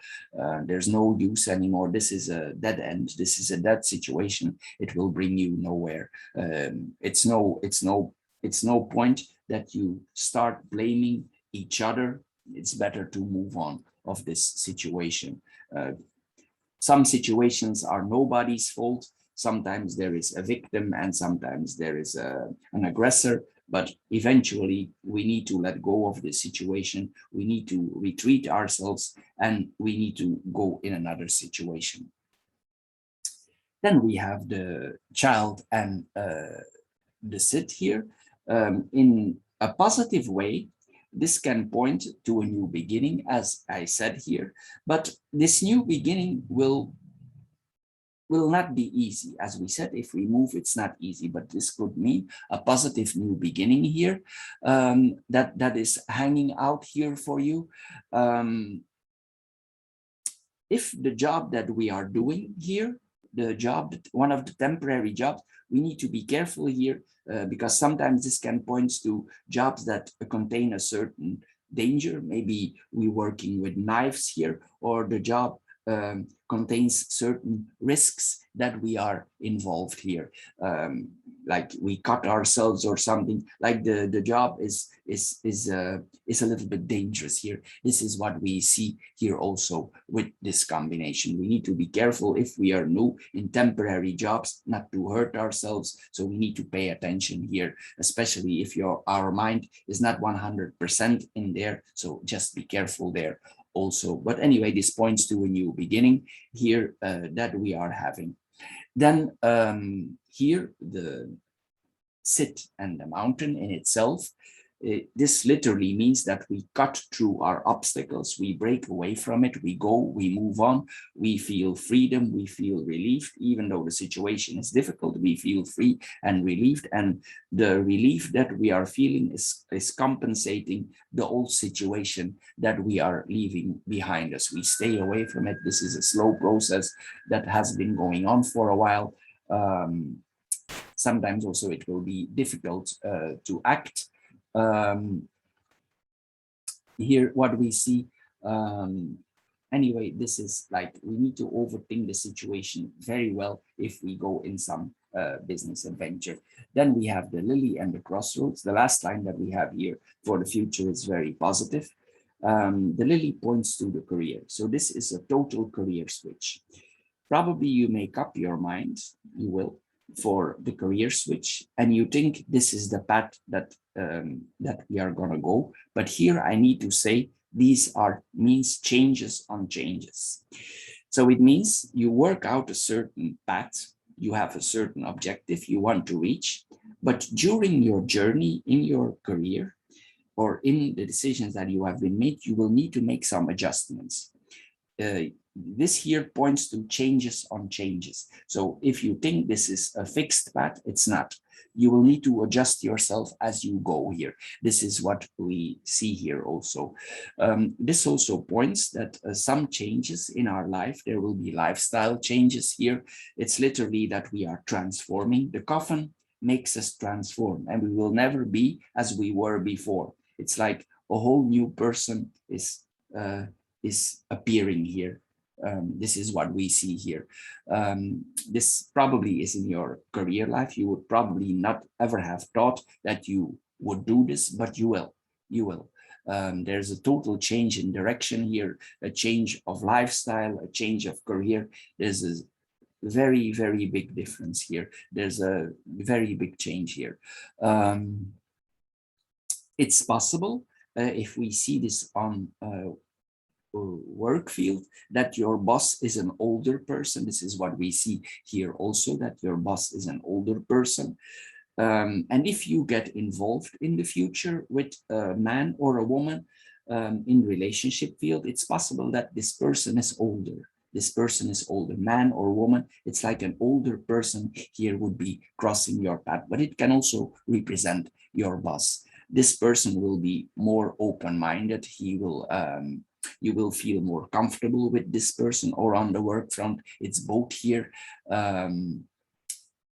There's no use anymore. This is a dead end. This is a dead situation. It will bring you nowhere. It's no point that you start blaming each other. It's better to move on of this situation. Some situations are nobody's fault. Sometimes there is a victim and sometimes there is an aggressor, but eventually we need to let go of the situation. We need to retreat ourselves and we need to go in another situation. Then we have the child and the Cid here. In a positive way, this can point to a new beginning, as I said here, but this new beginning will not be easy. As we said, if we move, it's not easy, but this could mean a positive new beginning here that is hanging out here for you. If the job that we are doing here, one of the temporary jobs, we need to be careful here because sometimes this can point to jobs that contain a certain danger. Maybe we're working with knives here, or the job contains certain risks that we are involved here. Like we cut ourselves or something, like the job is a little bit dangerous here. This is what we see here also with this combination. We need to be careful if we are new in temporary jobs, not to hurt ourselves. So we need to pay attention here, especially if our mind is not 100% in there. So just be careful there also. But anyway, this points to a new beginning here that we are having. Then here, the Cid and the mountain in itself, this literally means that we cut through our obstacles, we break away from it, we go, we move on, we feel freedom, we feel relieved. Even though the situation is difficult, we feel free and relieved, and the relief that we are feeling is compensating the old situation that we are leaving behind us. We stay away from it. This is a slow process that has been going on for a while. Sometimes also it will be difficult to act. Here what we see, anyway, this is like we need to overthink the situation very well if we go in some business adventure. Then we have the lily and the crossroads. The last line that we have here for the future is very positive. The lily points to the career. So this is a total career switch. Probably you make up your mind, you will, for the career switch, and you think this is the path that we are going to go. But here I need to say these means changes on changes. So it means you work out a certain path, you have a certain objective you want to reach, but during your journey in your career or in the decisions that you have been made, you will need to make some adjustments. This here points to changes on changes. So if you think this is a fixed path, it's not. You will need to adjust yourself as you go here. This is what we see here also. This also points that some changes in our life, there will be lifestyle changes here. It's literally that we are transforming. The coffin makes us transform, and we will never be as we were before. It's like a whole new person is appearing here. This is what we see here. This probably is in your career life. You would probably not ever have thought that you would do this, but you will. You will. There's a total change in direction here, a change of lifestyle, a change of career. There's a very, very big difference here. There's a very big change here. It's possible if we see this on work field, that your boss is an older person. This is what we see here also, that your boss is an older person. And if you get involved in the future with a man or a woman in relationship field, it's possible that this person is older. This person is older, man or woman. It's like an older person here would be crossing your path, but it can also represent your boss. This person will be more open-minded. You will feel more comfortable with this person, or on the work front, it's both here.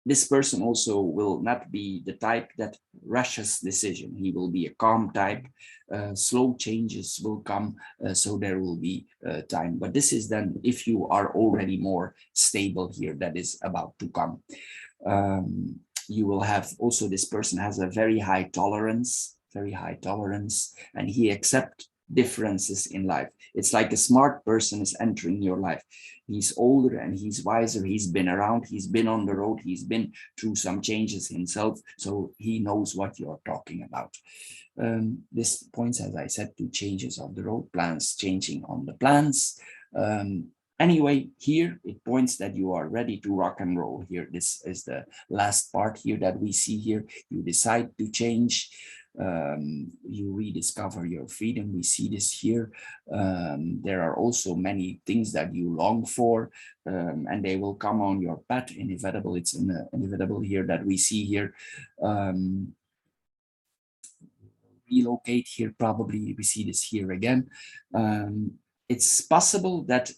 This person also will not be the type that rushes decision. He will be a calm type. Slow changes will come, so there will be time. But this is then if you are already more stable here, that is about to come. You will have also, this person has a very high tolerance, and he accepts differences in life. It's like a smart person is entering your life. He's older and he's wiser. He's been around, he's been on the road, he's been through some changes himself, so he knows what you're talking about. This points, as I said, to changes of the road, plans changing on the plans. Anyway, here it points that you are ready to rock and roll here. This is the last part here that we see here. You decide to change. You rediscover your freedom. We see this here. There are also many things that you long for, and they will come on your path. Inevitable. It's inevitable here that we see here. Relocate here, probably we see this here again. It's possible that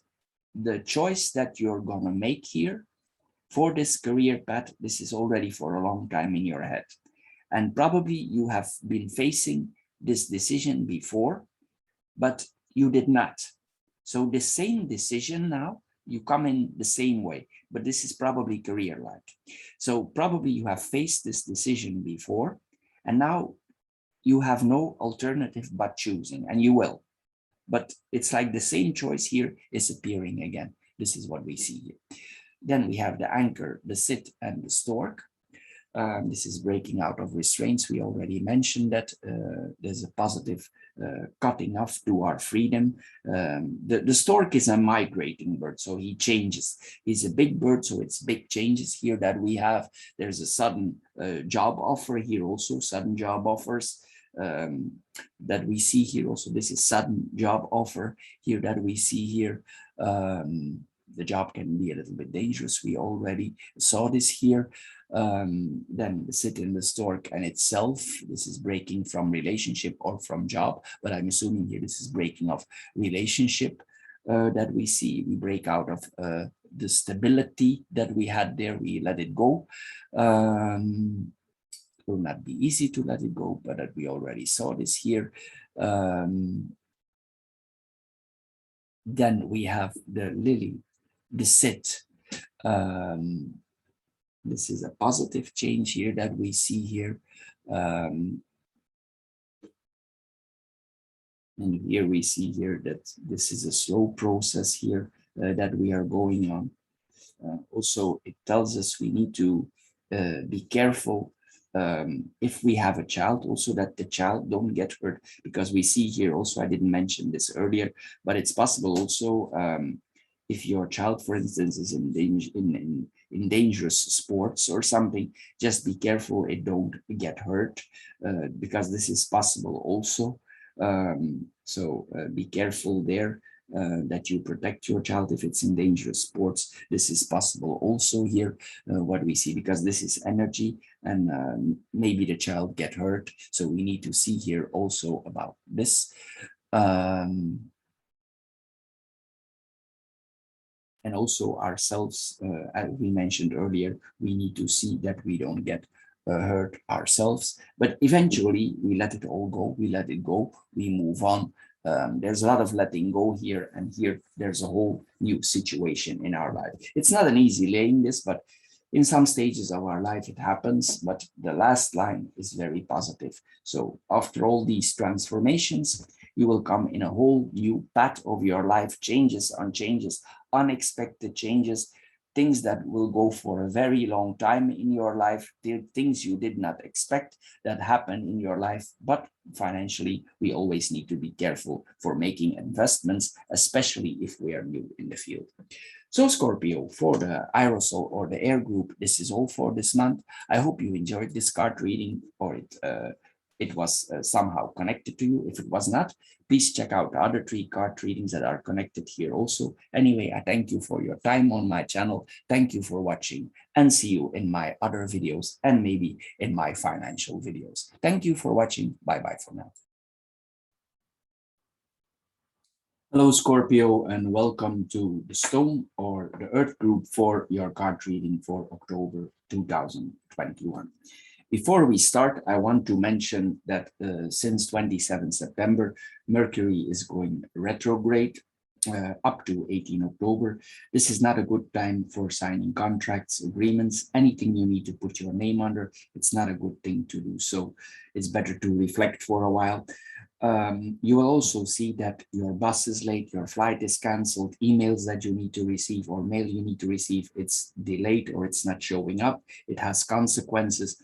the choice that you're gonna make here for this career path, this is already for a long time in your head. And probably you have been facing this decision before, but you did not. So the same decision now, you come in the same way, but this is probably career-like. So probably you have faced this decision before, and now you have no alternative but choosing, and you will. But it's like the same choice here is appearing again. This is what we see here. Then we have the anchor, the sit, and the stork. This is breaking out of restraints. We already mentioned that there's a positive cutting off to our freedom. The stork is a migrating bird, so he changes. He's a big bird, so it's big changes here that we have. There's a sudden job offer here also, sudden job offers that we see here also. This is sudden job offer here that we see here. The job can be a little bit dangerous. We already saw this here. Then the sit in the stork and itself, this is breaking from relationship or from job, but I'm assuming here this is breaking of relationship that we see. We break out of the stability that we had there, we let it go. It will not be easy to let it go, but we already saw this here. Then we have the lily, the sit. This is a positive change here that we see here. And here we see here that this is a slow process here that we are going on. Also, it tells us we need to be careful if we have a child, also that the child don't get hurt, because we see here also, I didn't mention this earlier, but it's possible also if your child, for instance, is in dangerous sports or something, just be careful it don't get hurt, because this is possible also. So be careful there. That you protect your child if it's in dangerous sports. This is possible also here, what we see, because this is energy and maybe the child get hurt. So we need to see here also about this. And also ourselves, as we mentioned earlier, we need to see that we don't get hurt ourselves, but eventually we let it all go, we let it go, we move on. There's a lot of letting go here, and here there's a whole new situation in our life. It's not an easy laying this, but in some stages of our life it happens, but the last line is very positive. So after all these transformations, you will come in a whole new path of your life, changes on changes, unexpected changes. things that will go for a very long time in your life, things you did not expect that happen in your life. But financially, we always need to be careful for making investments, especially if we are new in the field. So Scorpio, for the aerosol or the air group, this is all for this month. I hope you enjoyed this card reading, or it was somehow connected to you. If it was not, please check out the other 3 card readings that are connected here also. Anyway, I thank you for your time on my channel. Thank you for watching, and see you in my other videos and maybe in my financial videos. Thank you for watching. Bye-bye for now. Hello, Scorpio, and welcome to the Stone or the Earth group for your card reading for October 2021. Before we start, I want to mention that since 27 September, Mercury is going retrograde up to 18 October. This is not a good time for signing contracts, agreements, anything you need to put your name under. It's not a good thing to do. So it's better to reflect for a while. You will also see that your bus is late, your flight is canceled, emails that you need to receive or mail you need to receive, it's delayed or it's not showing up. It has consequences.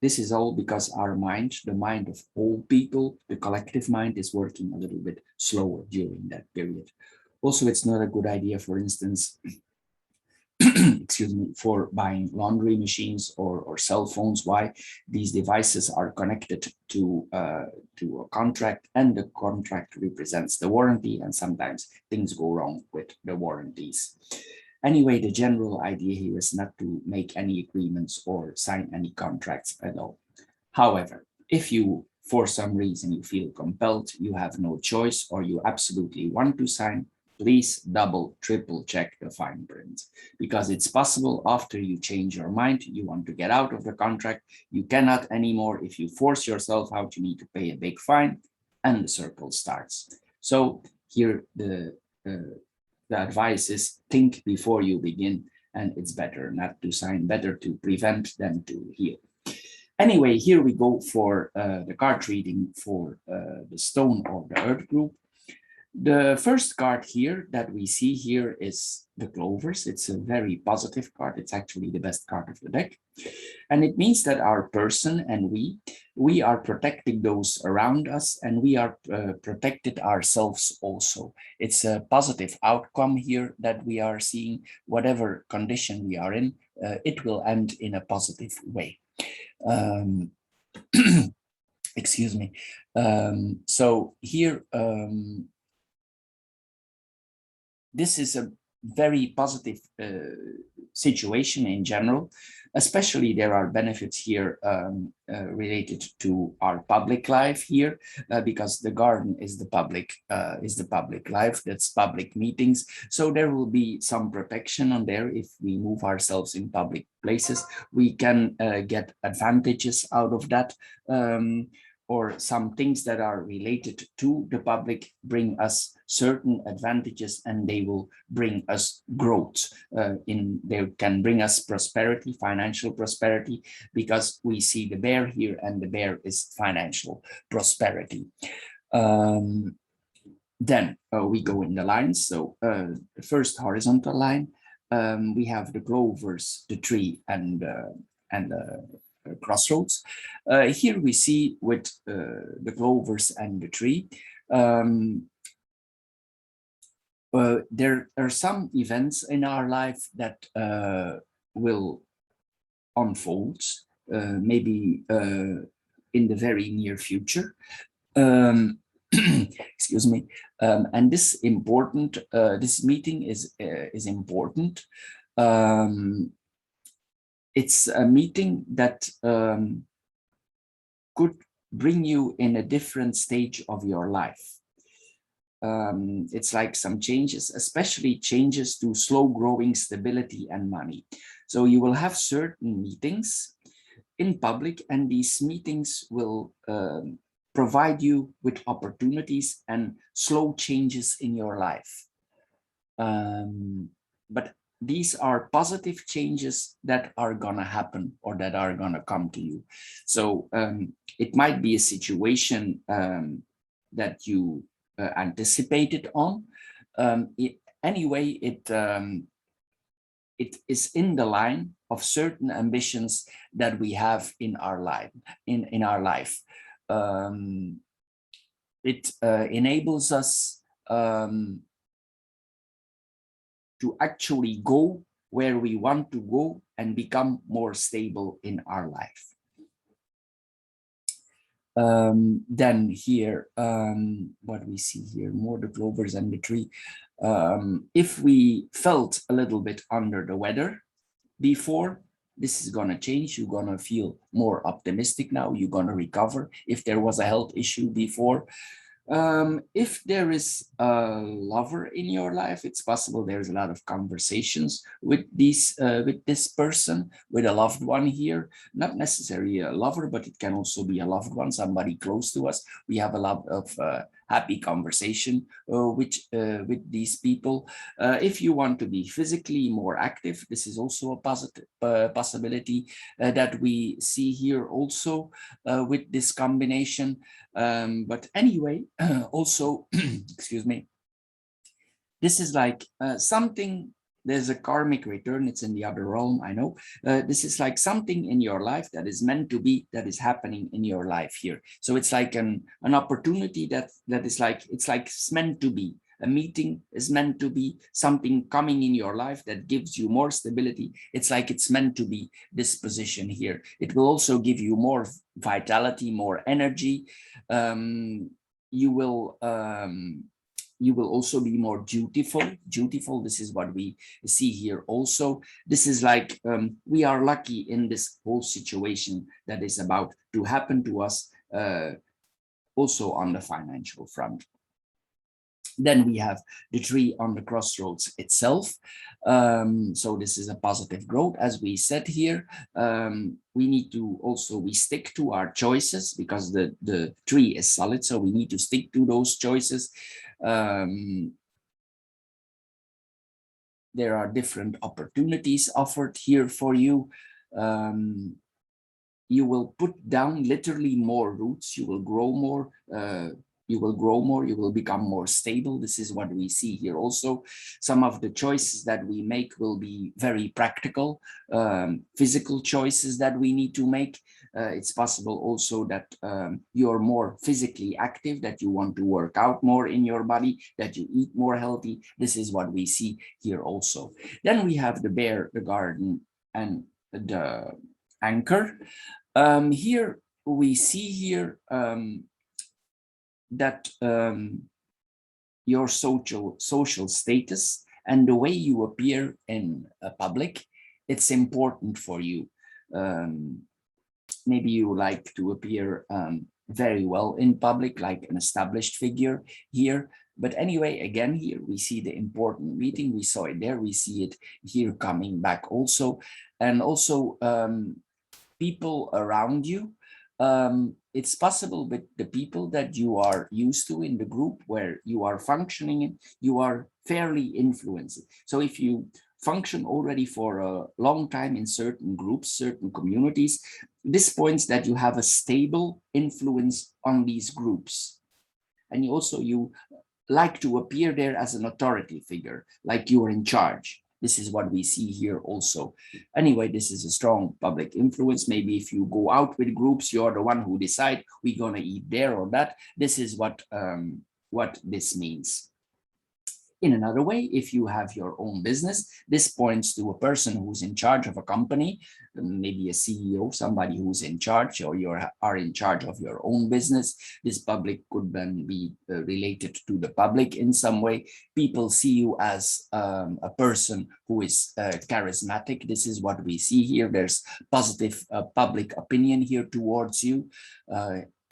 This is all because our mind, the mind of all people, the collective mind, is working a little bit slower during that period. Also, it's not a good idea, for instance, excuse me, for buying laundry machines or cell phones. Why? These devices are connected to a contract, and the contract represents the warranty, and sometimes things go wrong with the warranties. Anyway, the general idea here is not to make any agreements or sign any contracts at all. However, if you, for some reason, you feel compelled, you have no choice, or you absolutely want to sign, please double, triple check the fine print, because it's possible after you change your mind, you want to get out of the contract, you cannot anymore. If you force yourself out, you need to pay a big fine, and the circle starts. So here the advice is think before you begin, and it's better not to sign, better to prevent than to heal. Anyway, here we go for the card reading for the Stone or the Earth group. The first card here that we see here is the Clovers. It's a very positive card. It's actually the best card of the deck. And it means that our person and we are protecting those around us, and we are protected ourselves also. It's a positive outcome here that we are seeing. Whatever condition we are in, it will end in a positive way. Excuse me. So here, this is a very positive situation in general. Especially there are benefits here related to our public life here, because the garden is the public life, that's public meetings. So there will be some protection on there. If we move ourselves in public places, we can get advantages out of that. Or some things that are related to the public bring us certain advantages, and they will bring us growth. They can bring us prosperity, financial prosperity, because we see the bear here, and the bear is financial prosperity. Then we go in the lines. So the first horizontal line, we have the clovers, the tree, and crossroads. Here we see with the clovers and the tree, there are some events in our life that will unfold, maybe in the very near future. Excuse me. And this meeting is important. It's a meeting that could bring you in a different stage of your life. It's like some changes, especially changes to slow growing stability and money. So you will have certain meetings in public, and these meetings will provide you with opportunities and slow changes in your life. But these are positive changes that are gonna happen, or that are gonna come to you. So it might be a situation that you anticipated on. Anyway, it is in the line of certain ambitions that we have in our life. In our life, it enables us to actually go where we want to go and become more stable in our life. Then here, what we see here, more the clovers and the tree. If we felt a little bit under the weather before, this is going to change. You're going to feel more optimistic now. You're going to recover. If there was a health issue before, if there is a lover in your life, it's possible there's a lot of conversations with this person, with a loved one here. Not necessarily a lover, but it can also be a loved one, somebody close to us. We have a lot of happy conversation with these people. If you want to be physically more active, this is also a positive possibility that we see here also with this combination. But anyway, also, excuse me, this is like something, there's a karmic return, it's in the other realm, I know. This is like something in your life that is meant to be, that is happening in your life here. So it's like an opportunity that is like, it's meant to be. A meeting is meant to be, something coming in your life that gives you more stability. It's like it's meant to be this position here. It will also give you more vitality, more energy. You will also be more dutiful. This is what we see here also. This is like we are lucky in this whole situation that is about to happen to us, also on the financial front. Then we have the tree on the crossroads itself. So this is a positive growth, as we said here. We need to also, we stick to our choices because the tree is solid, so we need to stick to those choices. There are different opportunities offered here for you. You will put down literally more roots, you will grow more, you will become more stable. This is what we see here also. Some of the choices that we make will be very practical, physical choices that we need to make. It's possible also that you're more physically active, that you want to work out more in your body, that you eat more healthy. This is what we see here also. Then we have the bear, the garden, and the anchor. Here we see here that your social status and the way you appear in public, it's important for you. Maybe you like to appear very well in public, like an established figure here. But anyway, again, here we see the important meeting. We saw it there. We see it here coming back also. And also people around you. It's possible with the people that you are used to in the group where you are functioning in, you are fairly influenced. So if you function already for a long time in certain groups, certain communities, this points that you have a stable influence on these groups. And you like to appear there as an authority figure, like you are in charge. This is what we see here also. Anyway, this is a strong public influence. Maybe if you go out with groups, you're the one who decide we're going to eat there or that. This is what this means. In another way, if you have your own business, this points to a person who's in charge of a company, maybe a CEO, somebody who's in charge, or you are in charge of your own business. This public could then be related to the public in some way. People see you as a person who is charismatic. This is what we see here. There's positive public opinion here towards you.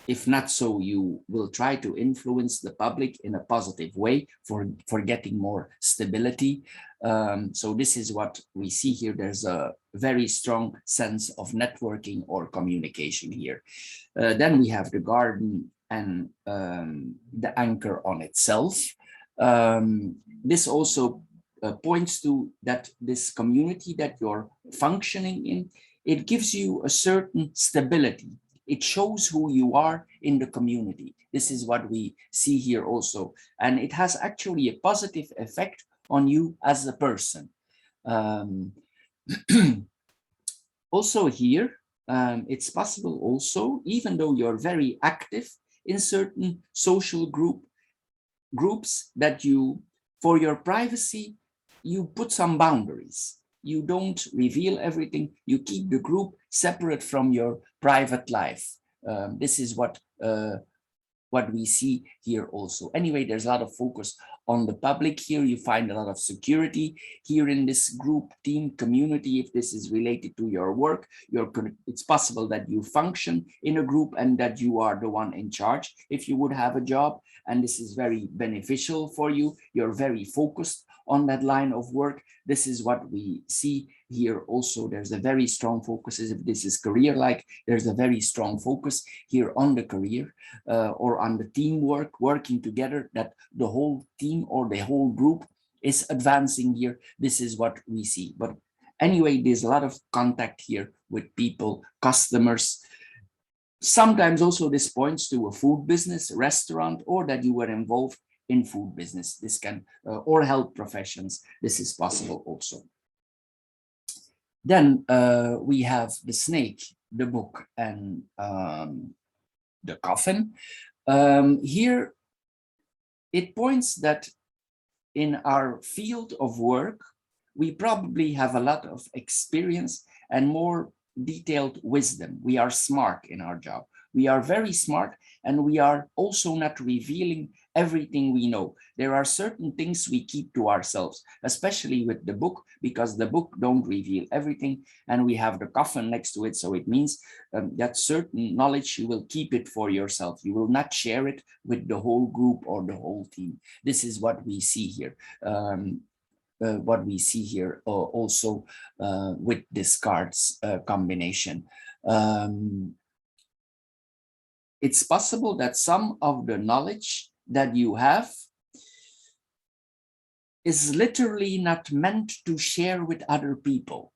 If not so, you will try to influence the public in a positive way for getting more stability. So this is what we see here. There's a very strong sense of networking or communication here. Then we have the garden and the anchor on itself. This also points to that this community that you're functioning in, it gives you a certain stability. It shows who you are in the community. This is what we see here also. And it has actually a positive effect on you as a person. Um, also here, it's possible also, even though you're very active in certain social groups, that you, for your privacy, you put some boundaries. You don't reveal everything. You keep the group separate from your private life. This is what we see here also. Anyway, there's a lot of focus on the public here. You find a lot of security here in this group, team, community. If this is related to your work, it's possible that you function in a group and that you are the one in charge if you would have a job. And this is very beneficial for you. You're very focused on that line of work. This is what we see here also. There's a very strong focus. If this is career-like, there's a very strong focus here on the career or on the teamwork, working together, that the whole team or the whole group is advancing here. This is what we see. But anyway, there's a lot of contact here with people, customers. Sometimes also this points to a food business, restaurant, or that you were involved in food business. This can, or health professions. This is possible also. Then we have the snake, the book, and the coffin. Here it points that in our field of work, we probably have a lot of experience and more detailed wisdom. We are smart in our job. We are very smart, and we are also not revealing everything we know. There are certain things we keep to ourselves, especially with the book, because the book don't reveal everything, and we have the coffin next to it. So it means that certain knowledge, you will keep it for yourself. You will not share it with the whole group or the whole team. This is what we see here. Also with this cards combination. It's possible that some of the knowledge that you have is literally not meant to share with other people.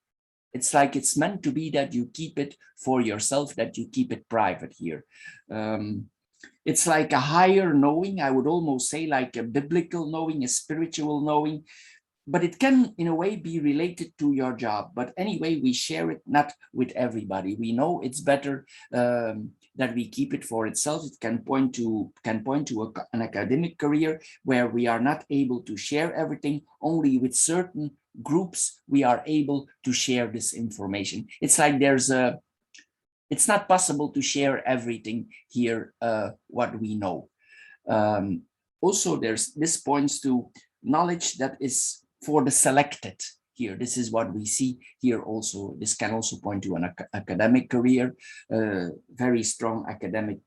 It's like it's meant to be that you keep it for yourself, that you keep it private here. It's like a higher knowing, I would almost say like a biblical knowing, a spiritual knowing, but it can in a way be related to your job. But anyway, we share it not with everybody. We know it's better that we keep it for itself. It can point to an academic career where we are not able to share everything. Only with certain groups we are able to share this information. It's like it's not possible to share everything here, what we know. Also, this points to knowledge that is for the selected here. This is what we see here also. This can also point to an academic career, very strong academic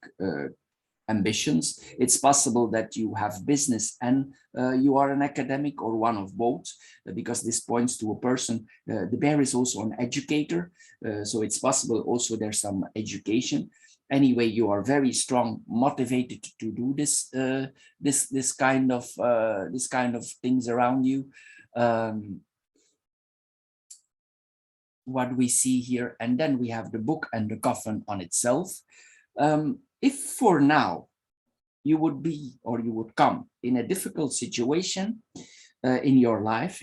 ambitions. It's possible that you have business and you are an academic, or one of both, because this points to a person. The bear is also an educator, so it's possible also there's some education. Anyway, you are very strong, motivated to do this this kind of things around you. What we see here, and then we have the book and the coffin on itself. If for now you would be, or you would come in a difficult situation in your life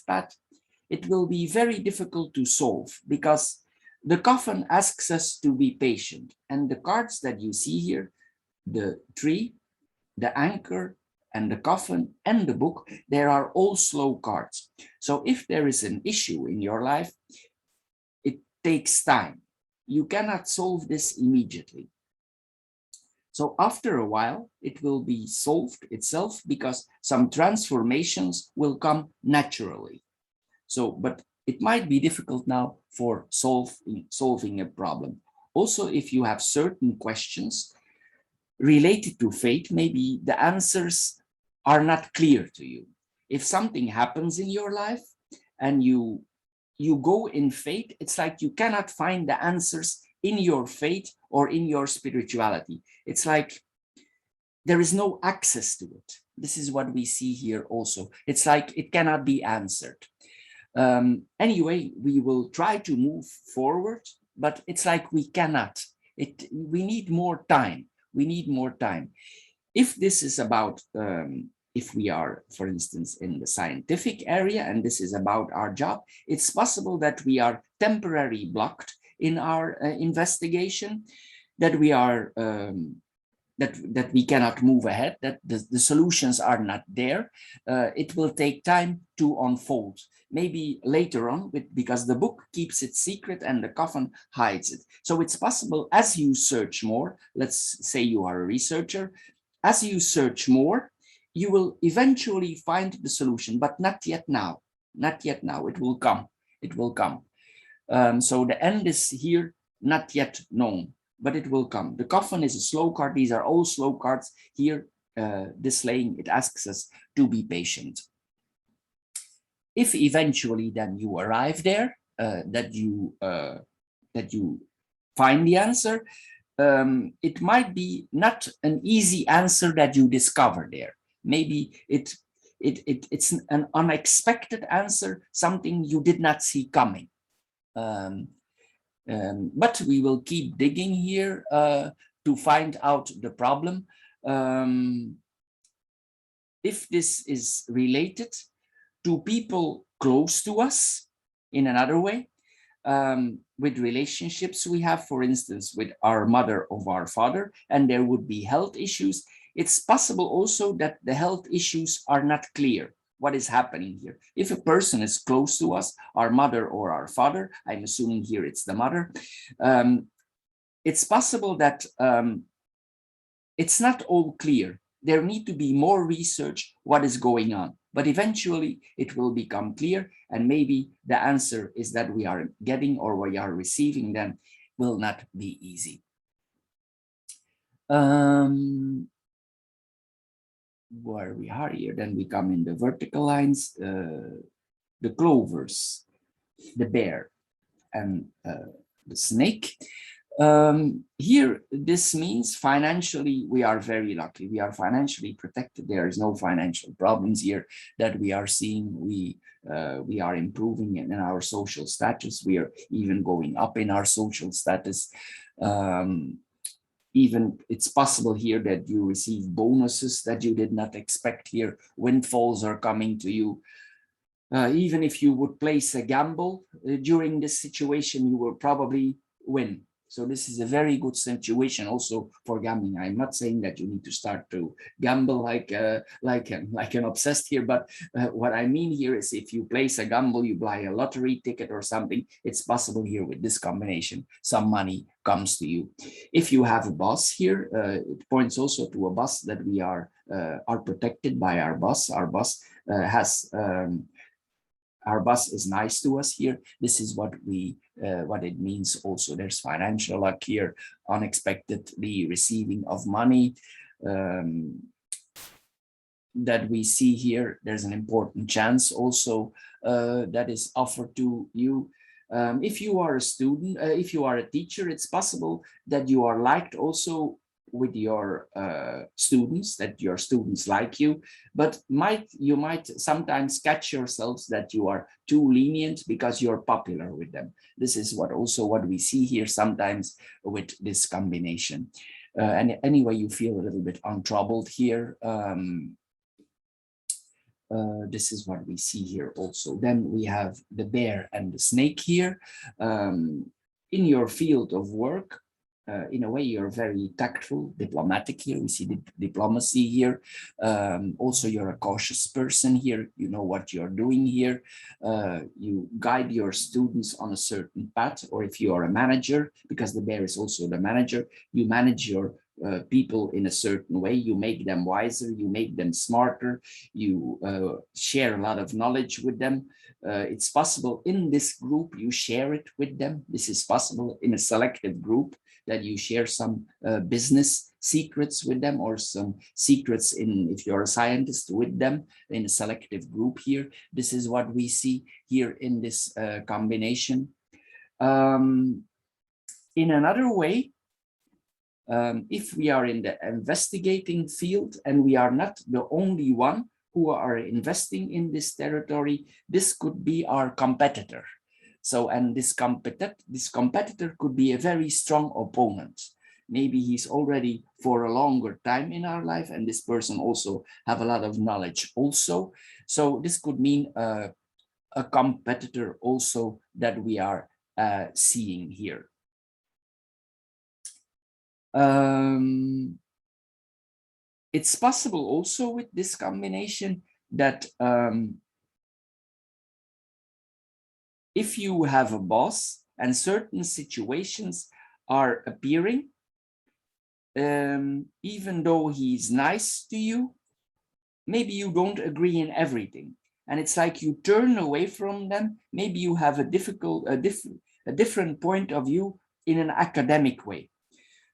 path, it will be very difficult to solve, because the coffin asks us to be patient. And the cards that you see here, the tree, the anchor, and the coffin, and the book, they are all slow cards. So if there is an issue in your life, it takes time. You cannot solve this immediately. So after a while, it will be solved itself, because some transformations will come naturally. So, but it might be difficult now for solving a problem. Also, if you have certain questions related to fate, maybe the answers are not clear to you. If something happens in your life and you go in fate, it's like you cannot find the answers in your fate or in your spirituality. It's like there is no access to it. This is what we see here also. It's like it cannot be answered. Anyway, we will try to move forward, but it's like we cannot. We need more time. We need more time. If this is about if we are, for instance, in the scientific area, and this is about our job, it's possible that we are temporarily blocked in our investigation, that we are that we cannot move ahead, that the solutions are not there. It will take time to unfold. Maybe later on, because the book keeps it secret and the coffin hides it. So it's possible as you search more, let's say you are a researcher, as you search more, you will eventually find the solution, but not yet now. Not yet now. It will come. It will come. So the end is here, not yet known, but it will come. The coffin is a slow card. These are all slow cards here. This laying, it asks us to be patient. If eventually then you arrive there, that you find the answer, it might be not an easy answer that you discover there. Maybe it's an unexpected answer, something you did not see coming. But we will keep digging here to find out the problem. If this is related to people close to us in another way, with relationships we have, for instance, with our mother or our father, and there would be health issues, it's possible also that the health issues are not clear. What is happening here? If a person is close to us, our mother or our father, I'm assuming here it's the mother, it's possible that it's not all clear. There need to be more research what is going on, but eventually it will become clear, and maybe the answer is that we are getting or we are receiving them will not be easy. Where we are here, then we come in the vertical lines, the clovers, the bear, and the snake. Here, this means financially, we are very lucky. We are financially protected. There is no financial problems here that we are seeing. We are improving in our social status. We are even going up in our social status. Even it's possible here that you receive bonuses that you did not expect here. Windfalls are coming to you. Even if you would place a gamble during this situation, you will probably win. So this is a very good situation also for gambling. I'm not saying that you need to start to gamble like an obsessed here, but what I mean here is if you place a gamble, you buy a lottery ticket or something, it's possible here with this combination, some money comes to you. If you have a boss here, it points also to a boss that we are protected by our boss. Our boss has our boss is nice to us here. This is what it means also. There's financial luck here, unexpectedly receiving of money that we see here. There's an important chance also that is offered to you. If you are a student, if you are a teacher, it's possible that you are liked also with your students, that your students like you, but you might sometimes catch yourselves that you are too lenient because you're popular with them. This is what we see here sometimes with this combination. And anyway, you feel a little bit untroubled here. This is what we see here also. Then we have the bear and the snake here. In your field of work, in a way, you're very tactful, diplomatic here. We see the diplomacy here. Also, you're a cautious person here. You know what you're doing here. You guide your students on a certain path, or if you are a manager, because the bear is also the manager, you manage your people in a certain way. You make them wiser, you make them smarter, you share a lot of knowledge with them. It's possible in this group you share it with them. This is possible in a selective group, that you share some business secrets with them, or some secrets if you're a scientist with them in a selective group here. This is what we see here in this combination. In another way, if we are in the investigating field and we are not the only one who are investing in this territory, this could be our competitor. So, and this competitor could be a very strong opponent. maybe he's already for a longer time in our life, and this person also have a lot of knowledge also. So this could mean a competitor also that we are seeing here. It's possible also with this combination that if you have a boss and certain situations are appearing, even though he's nice to you, maybe you don't agree in everything. And it's like you turn away from them. Maybe you have a different point of view in an academic way.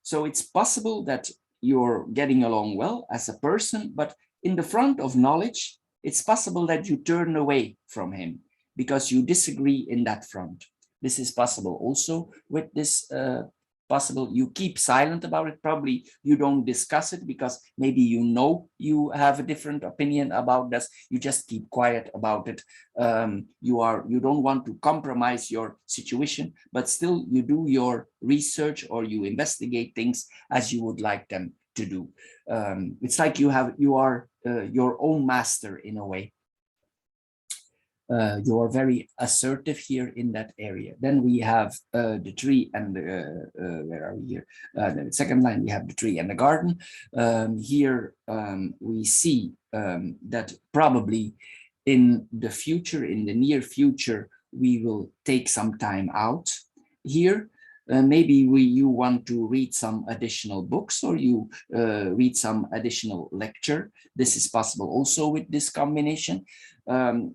So it's possible that you're getting along well as a person, but in the front of knowledge, it's possible that you turn away from him because you disagree in that front. This is possible also with this possible. You keep silent about it. Probably you don't discuss it because maybe you know you have a different opinion about this. You just keep quiet about it. You don't want to compromise your situation, but still you do your research or you investigate things as you would like them to do. It's like you are your own master in a way. You are very assertive here in that area. Then we have the tree and the, where are we here? The second line, we have the tree and the garden. Here we see that probably in the future, in the near future, we will take some time out here. Maybe you want to read some additional books or you read some additional lecture. This is possible also with this combination.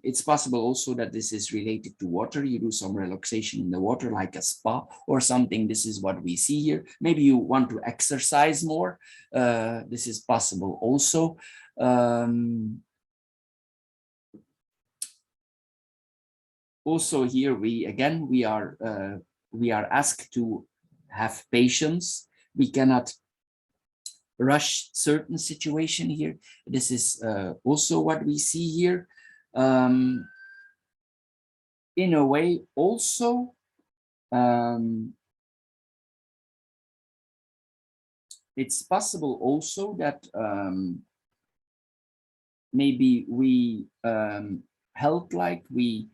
It's possible also that this is related to water. You do some relaxation in the water like a spa or something. This is what we see here. Maybe you want to exercise more. This is possible also. Also here we are asked to have patience. We cannot rush certain situation here. This is also what we see here. In a way also, it's possible also that maybe we health like we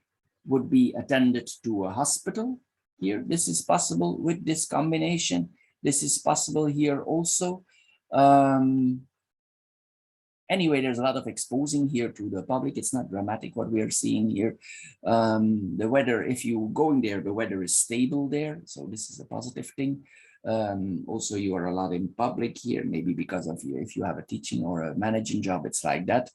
would be attended to a hospital here. This is possible with this combination. This is possible here also. Anyway, there's a lot of exposing here to the public. It's not dramatic what we are seeing here. The weather, if you going there, the weather is stable there. So this is a positive thing. Also, you are a lot in public here, maybe because of you, if you have a teaching or a managing job, it's like that.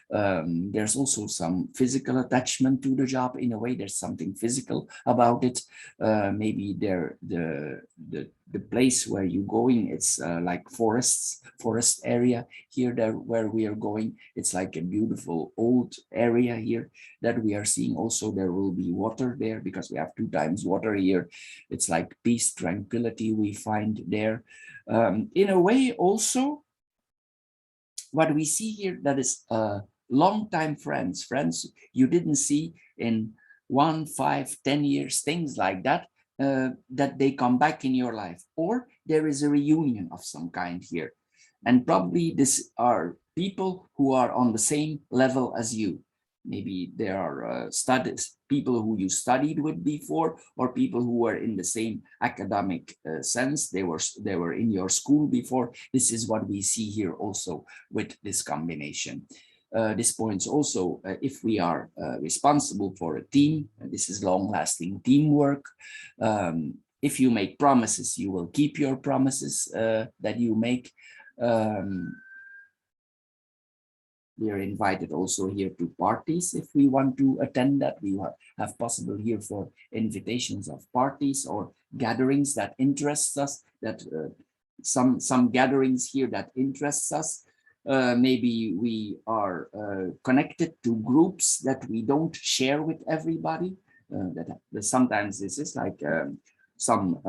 There's also some physical attachment to the job. In a way, there's something physical about it. Maybe the place where you're going, it's like forest area here where we are going. It's like a beautiful old area here that we are seeing. Also, there will be water there because we have 2 times water here. It's like peace, tranquility we find there. In a way also, what we see here, that is long-time friends you didn't see in 1, 5, 10 years, things like that, that they come back in your life, or there is a reunion of some kind here. And probably this are people who are on the same level as you. Maybe there are people who you studied with before, or people who were in the same academic sense. They were in your school before. This is what we see here also with this combination. This points also, if we are responsible for a team, this is long-lasting teamwork. If you make promises, you will keep your promises that you make. We are invited also here to parties if we want to attend that. We have possible here for invitations of parties or gatherings that interests us, that some gatherings here that interests us. Maybe we are connected to groups that we don't share with everybody. That sometimes this is like some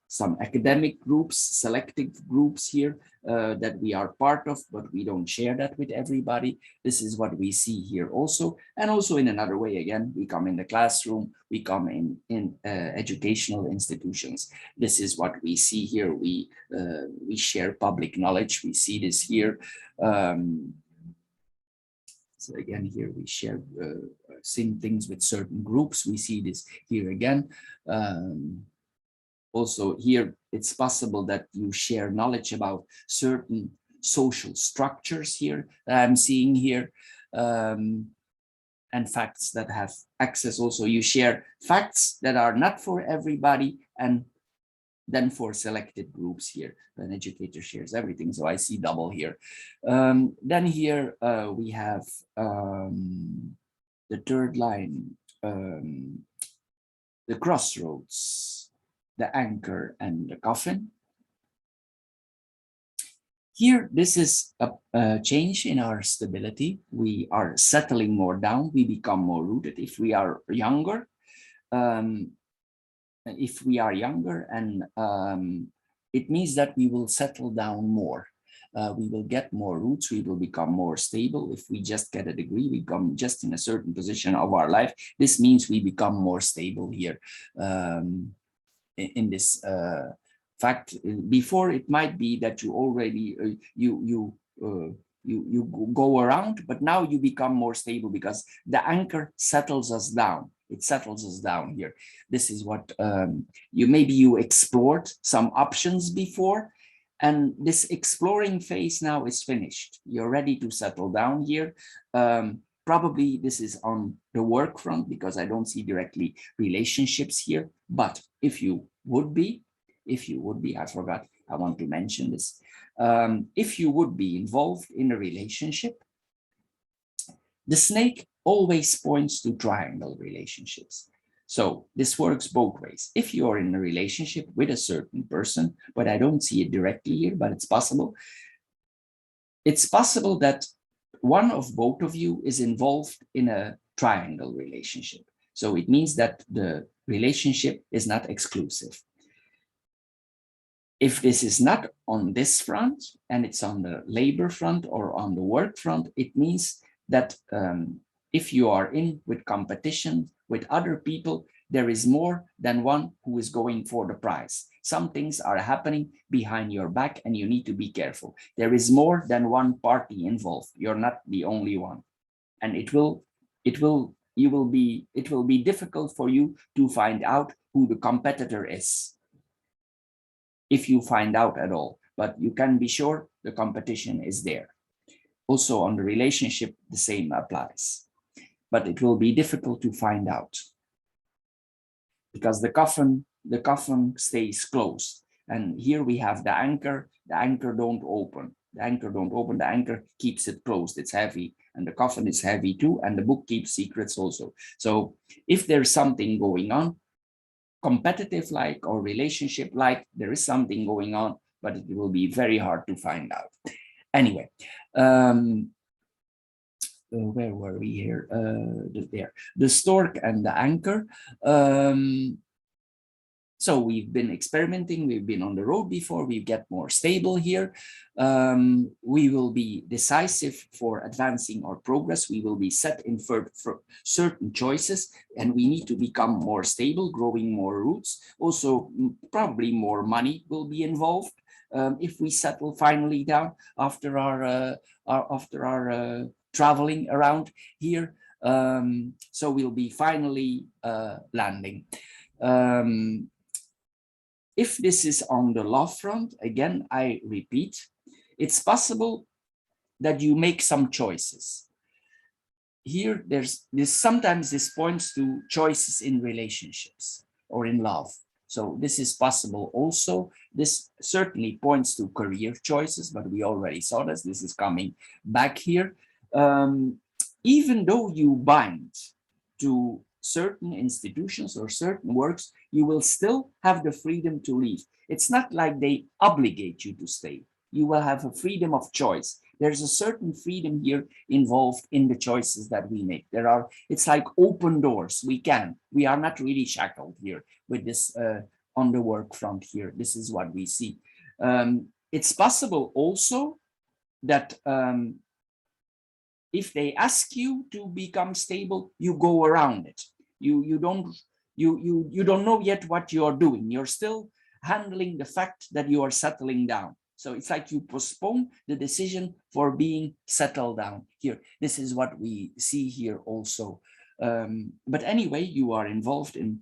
some academic groups, selected groups here that we are part of, but we don't share that with everybody. This is what we see here also. And also in another way, again, we come in the classroom, we come in educational institutions. This is what we see here. We share public knowledge. We see this here. So again, here we share same things with certain groups. We see this here again. Also here, it's possible that you share knowledge about certain social structures here that I'm seeing here, and facts that have access. Also, you share facts that are not for everybody, and then for selected groups here. An educator shares everything, so I see double here. Then here we have the third line, the crossroads, the anchor, and the coffin. Here, this is a change in our stability. We are settling more down. We become more rooted. If we are younger, and it means that we will settle down more. We will get more roots. We will become more stable. If we just get a degree, we become just in a certain position of our life. This means we become more stable here in this fact. Before, it might be that you already you go around, but now you become more stable because the anchor settles us down. It settles us down here. This is what you explored some options before, and this exploring phase now is finished. You're ready to settle down here. Probably this is on the work front because I don't see directly relationships here. But if you would be, I forgot, I want to mention this. If you would be involved in a relationship, the snake always points to triangle relationships. So this works both ways. If you are in a relationship with a certain person, but I don't see it directly here, but it's possible that one of both of you is involved in a triangle relationship. So it means that the relationship is not exclusive. If this is not on this front and it's on the labor front or on the work front, it means that if you are in with competition with other people, there is more than one who is going for the prize. Some things are happening behind your back and you need to be careful. There is more than one party involved. You're not the only one. And it will be difficult for you to find out who the competitor is, if you find out at all, but you can be sure the competition is there. Also on the relationship, the same applies, but it will be difficult to find out because the coffin stays closed. And here we have the anchor don't open. The anchor keeps it closed. It's heavy, and the coffin is heavy too, and the book keeps secrets also. So if there's something going on, competitive like or relationship like, there is something going on, but it will be very hard to find out. Anyway, where were we here? There, the stork and the anchor. So we've been experimenting, we've been on the road before, we get more stable here. We will be decisive for advancing our progress. We will be set in for certain choices, and we need to become more stable, growing more roots. Also, probably more money will be involved if we settle finally down after our traveling around here. So we'll be finally landing. If this is on the love front, again, I repeat, it's possible that you make some choices. Here, sometimes this points to choices in relationships or in love. So this is possible also. This certainly points to career choices, but we already saw this. This is coming back here. Even though you bind to certain institutions or certain works, you will still have the freedom to leave. It's not like they obligate you to stay. You will have a freedom of choice. There's a certain freedom here involved in the choices that we make. It's like open doors. We are not really shackled here with this on the work front here. This is what we see. It's possible also that if they ask you to become stable, you go around it. You don't know yet what you're doing. You're still handling the fact that you are settling down. So it's like you postpone the decision for being settled down here. This is what we see here also. But anyway, you are involved in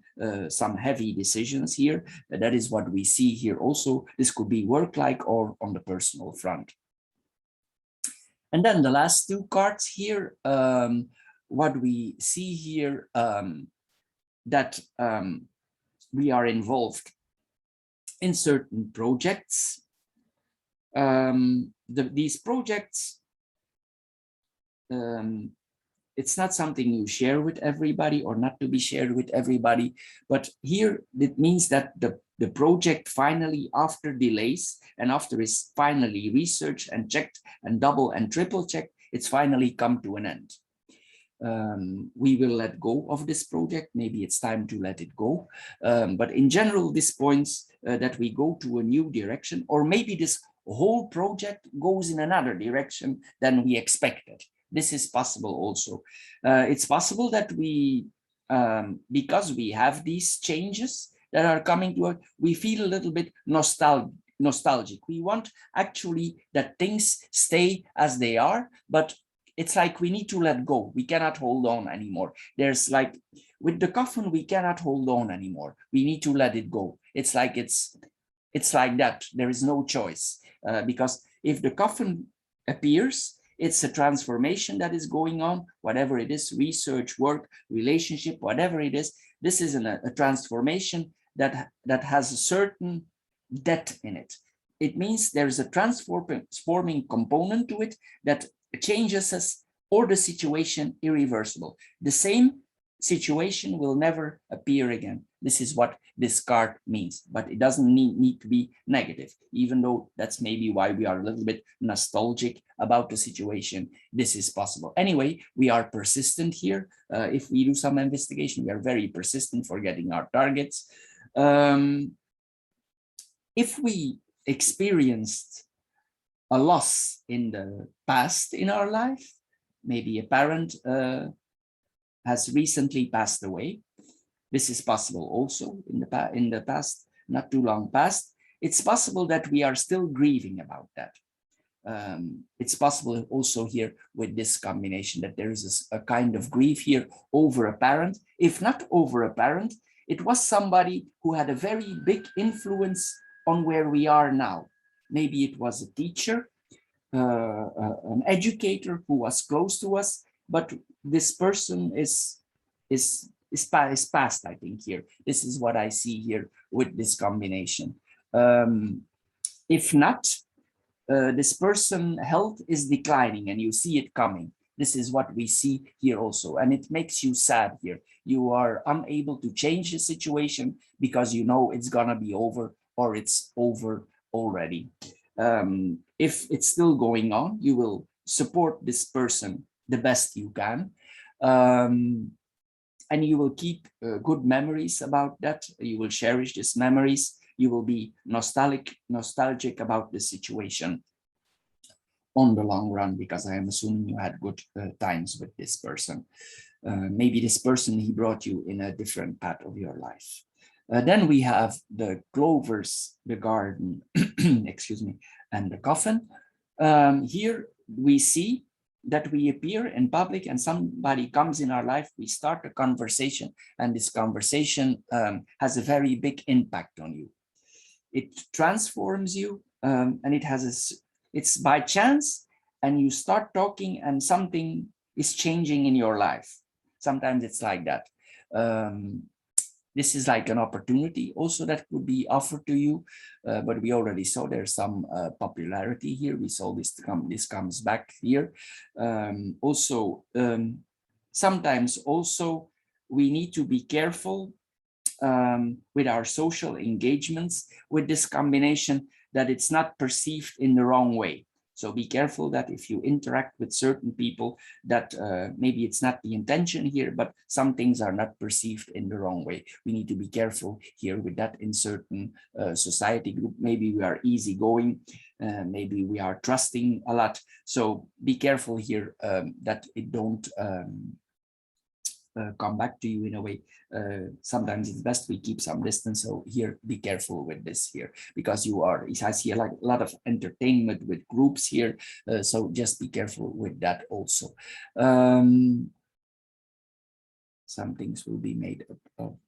some heavy decisions here. That is what we see here also. This could be work-like or on the personal front. And then the last two cards here, what we see here, that we are involved in certain projects. These projects, it's not something you share with everybody or not to be shared with everybody, but here it means that the project finally, after delays and after it's finally researched and checked and double and triple checked, it's finally come to an end. We will let go of this project. Maybe it's time to let it go. But in general, this points that we go to a new direction, or maybe this whole project goes in another direction than we expected. This is possible also. It's possible that we, because we have these changes that are coming to us, we feel a little bit nostalgic. We want actually that things stay as they are, but it's like we need to let go. We cannot hold on anymore. There's like, with the coffin, we cannot hold on anymore. We need to let it go. It's like like that. There is no choice, because if the coffin appears, it's a transformation that is going on, whatever it is, research, work, relationship, whatever it is. This is a transformation that has a certain depth in it. It means there's a transforming component to it that changes us or the situation irreversible. The same situation will never appear again. This is what this card means, but it doesn't need to be negative, even though that's maybe why we are a little bit nostalgic about the situation. This is possible. Anyway, we are persistent here. If we do some investigation, we are very persistent for getting our targets. If we experienced a loss in the past in our life, maybe a parent has recently passed away. This is possible also in the past, not too long past. It's possible that we are still grieving about that. It's possible also here with this combination that there is a kind of grief here over a parent. If not over a parent, it was somebody who had a very big influence on where we are now. Maybe it was a teacher, an educator who was close to us, but this person is past, I think, here. This is what I see here with this combination. If not, this person's health is declining and you see it coming. This is what we see here also. And it makes you sad here. You are unable to change the situation because you know it's gonna be over or it's over already. If it's still going on, you will support this person the best you can. And you will keep good memories about that. You will cherish these memories. You will be nostalgic about the situation on the long run, because I am assuming you had good times with this person. Maybe this person, he brought you in a different path of your life. Then we have the clovers, the garden, excuse me, and the coffin. Here we see that we appear in public and somebody comes in our life, we start a conversation, and this conversation has a very big impact on you. It transforms you, and it's by chance, and you start talking and something is changing in your life. Sometimes it's like that. This is like an opportunity also that could be offered to you, but we already saw there's some popularity here. We saw this comes back here. Sometimes also we need to be careful with our social engagements with this combination, that it's not perceived in the wrong way. So be careful that if you interact with certain people, that maybe it's not the intention here, but some things are not perceived in the wrong way. We need to be careful here with that in certain society group. Maybe we are easygoing, maybe we are trusting a lot. So be careful here that it don't come back to you in a way. Sometimes it's best we keep some distance. So here, be careful with this here, because you are, I see a lot of entertainment with groups here. So just be careful with that also. Some things will be made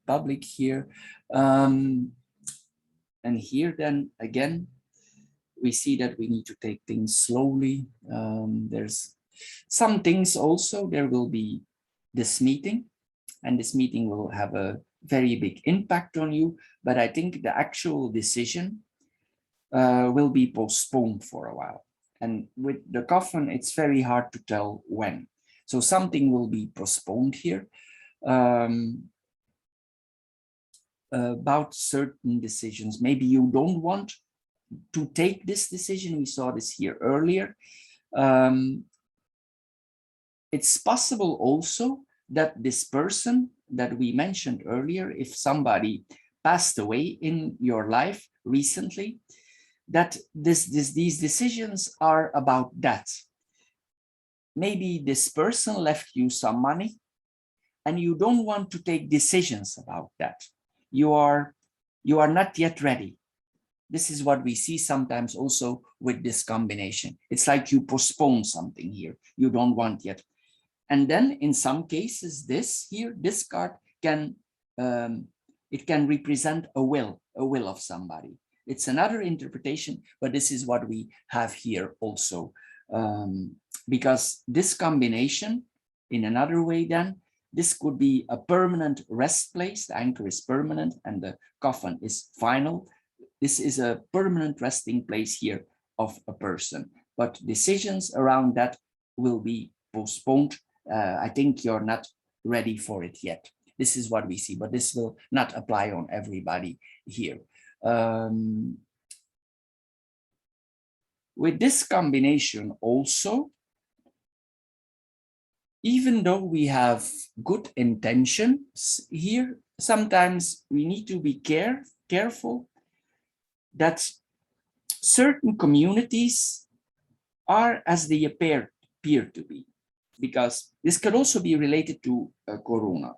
public here. And here then again, we see that we need to take things slowly. There's some things also, there will be this meeting, and this meeting will have a very big impact on you, but I think the actual decision will be postponed for a while. And with the coffin, it's very hard to tell when. So something will be postponed here about certain decisions. Maybe you don't want to take this decision. We saw this here earlier. It's possible also that this person that we mentioned earlier, if somebody passed away in your life recently, that these decisions are about that. Maybe this person left you some money and you don't want to take decisions about that. You are not yet ready. This is what we see sometimes also with this combination. It's like you postpone something here. You don't want yet. And then in some cases, this card can, it can represent a will of somebody. It's another interpretation, but this is what we have here also. Because this combination, in another way then, this could be a permanent rest place. The anchor is permanent and the coffin is final. This is a permanent resting place here of a person, but decisions around that will be postponed. I think you're not ready for it yet. This is what we see, but this will not apply on everybody here. With this combination also, even though we have good intentions here, sometimes we need to be careful that certain communities are as they appear to be, because this could also be related to Corona.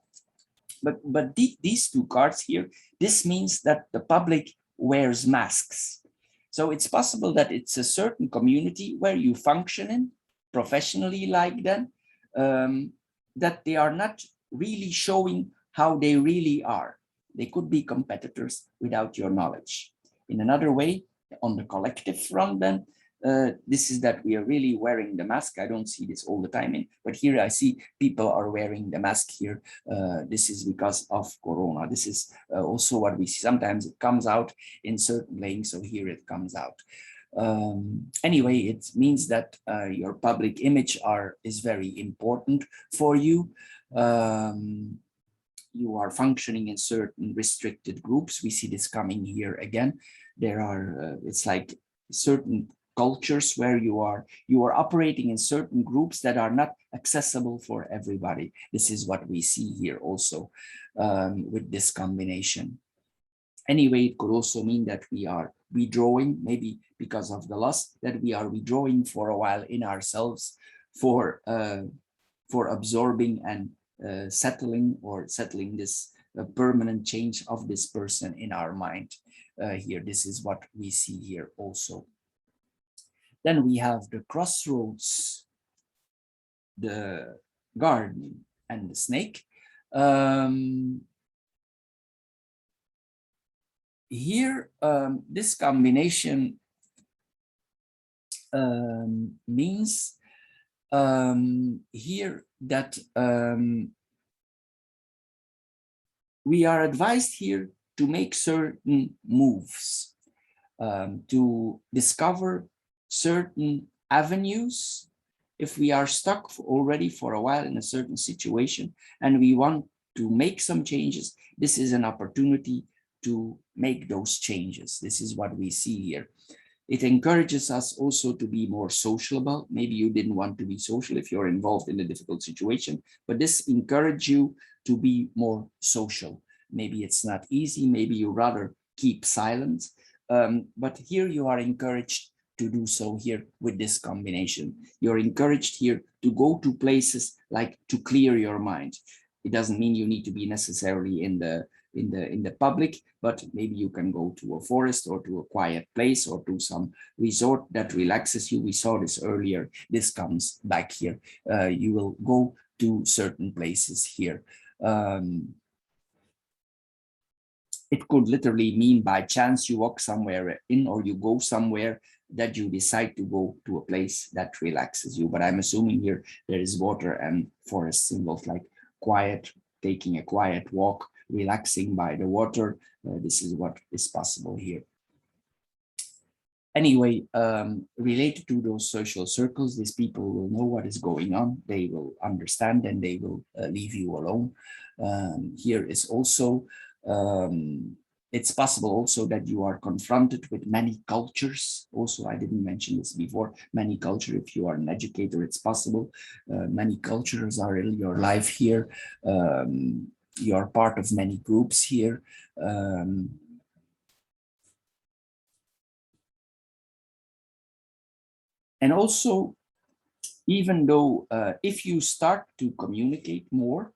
But these two cards here, this means that the public wears masks. So it's possible that it's a certain community where you function in professionally like that, that they are not really showing how they really are. They could be competitors without your knowledge. In another way, on the collective front then, this is that we are really wearing the mask. I don't see this all the time in, but here I see people are wearing the mask here. This is because of Corona. This is also what we see. Sometimes it comes out in certain layings, so here it comes out. Anyway, it means that your public image is very important for you. You are functioning in certain restricted groups. We see this coming here again. There are, it's like certain cultures where you are operating in certain groups that are not accessible for everybody. This is what we see here also with this combination. Anyway, it could also mean that we are withdrawing, maybe because of the loss, that we are withdrawing for a while in ourselves for absorbing and settling this permanent change of this person in our mind. Here, this is what we see here also. Then we have the crossroads, the garden, and the snake. Here, this combination means here that we are advised here to make certain moves, to discover certain avenues. If we are stuck already for a while in a certain situation and we want to make some changes, this is an opportunity to make those changes. This is what we see here. It encourages us also to be more sociable. Maybe you didn't want to be social if you're involved in a difficult situation, but this encourages you to be more social. Maybe it's not easy, maybe you rather keep silent, but here you are encouraged to do so here with this combination. You're encouraged here to go to places like to clear your mind. It doesn't mean you need to be necessarily in the public, but maybe you can go to a forest or to a quiet place or to some resort that relaxes you. We saw this earlier. This comes back here. You will go to certain places here. It could literally mean by chance you walk somewhere in, or you go somewhere that you decide to go to a place that relaxes you. But I'm assuming here there is water and forest symbols, like quiet, taking a quiet walk, relaxing by the water. This is what is possible here. Anyway, related to those social circles, these people will know what is going on. They will understand and they will leave you alone. Here is also, it's possible also that you are confronted with many cultures. Also, I didn't mention this before, many cultures. If you are an educator, it's possible. Many cultures are in your life here. You are part of many groups here. And also, even though if you start to communicate more,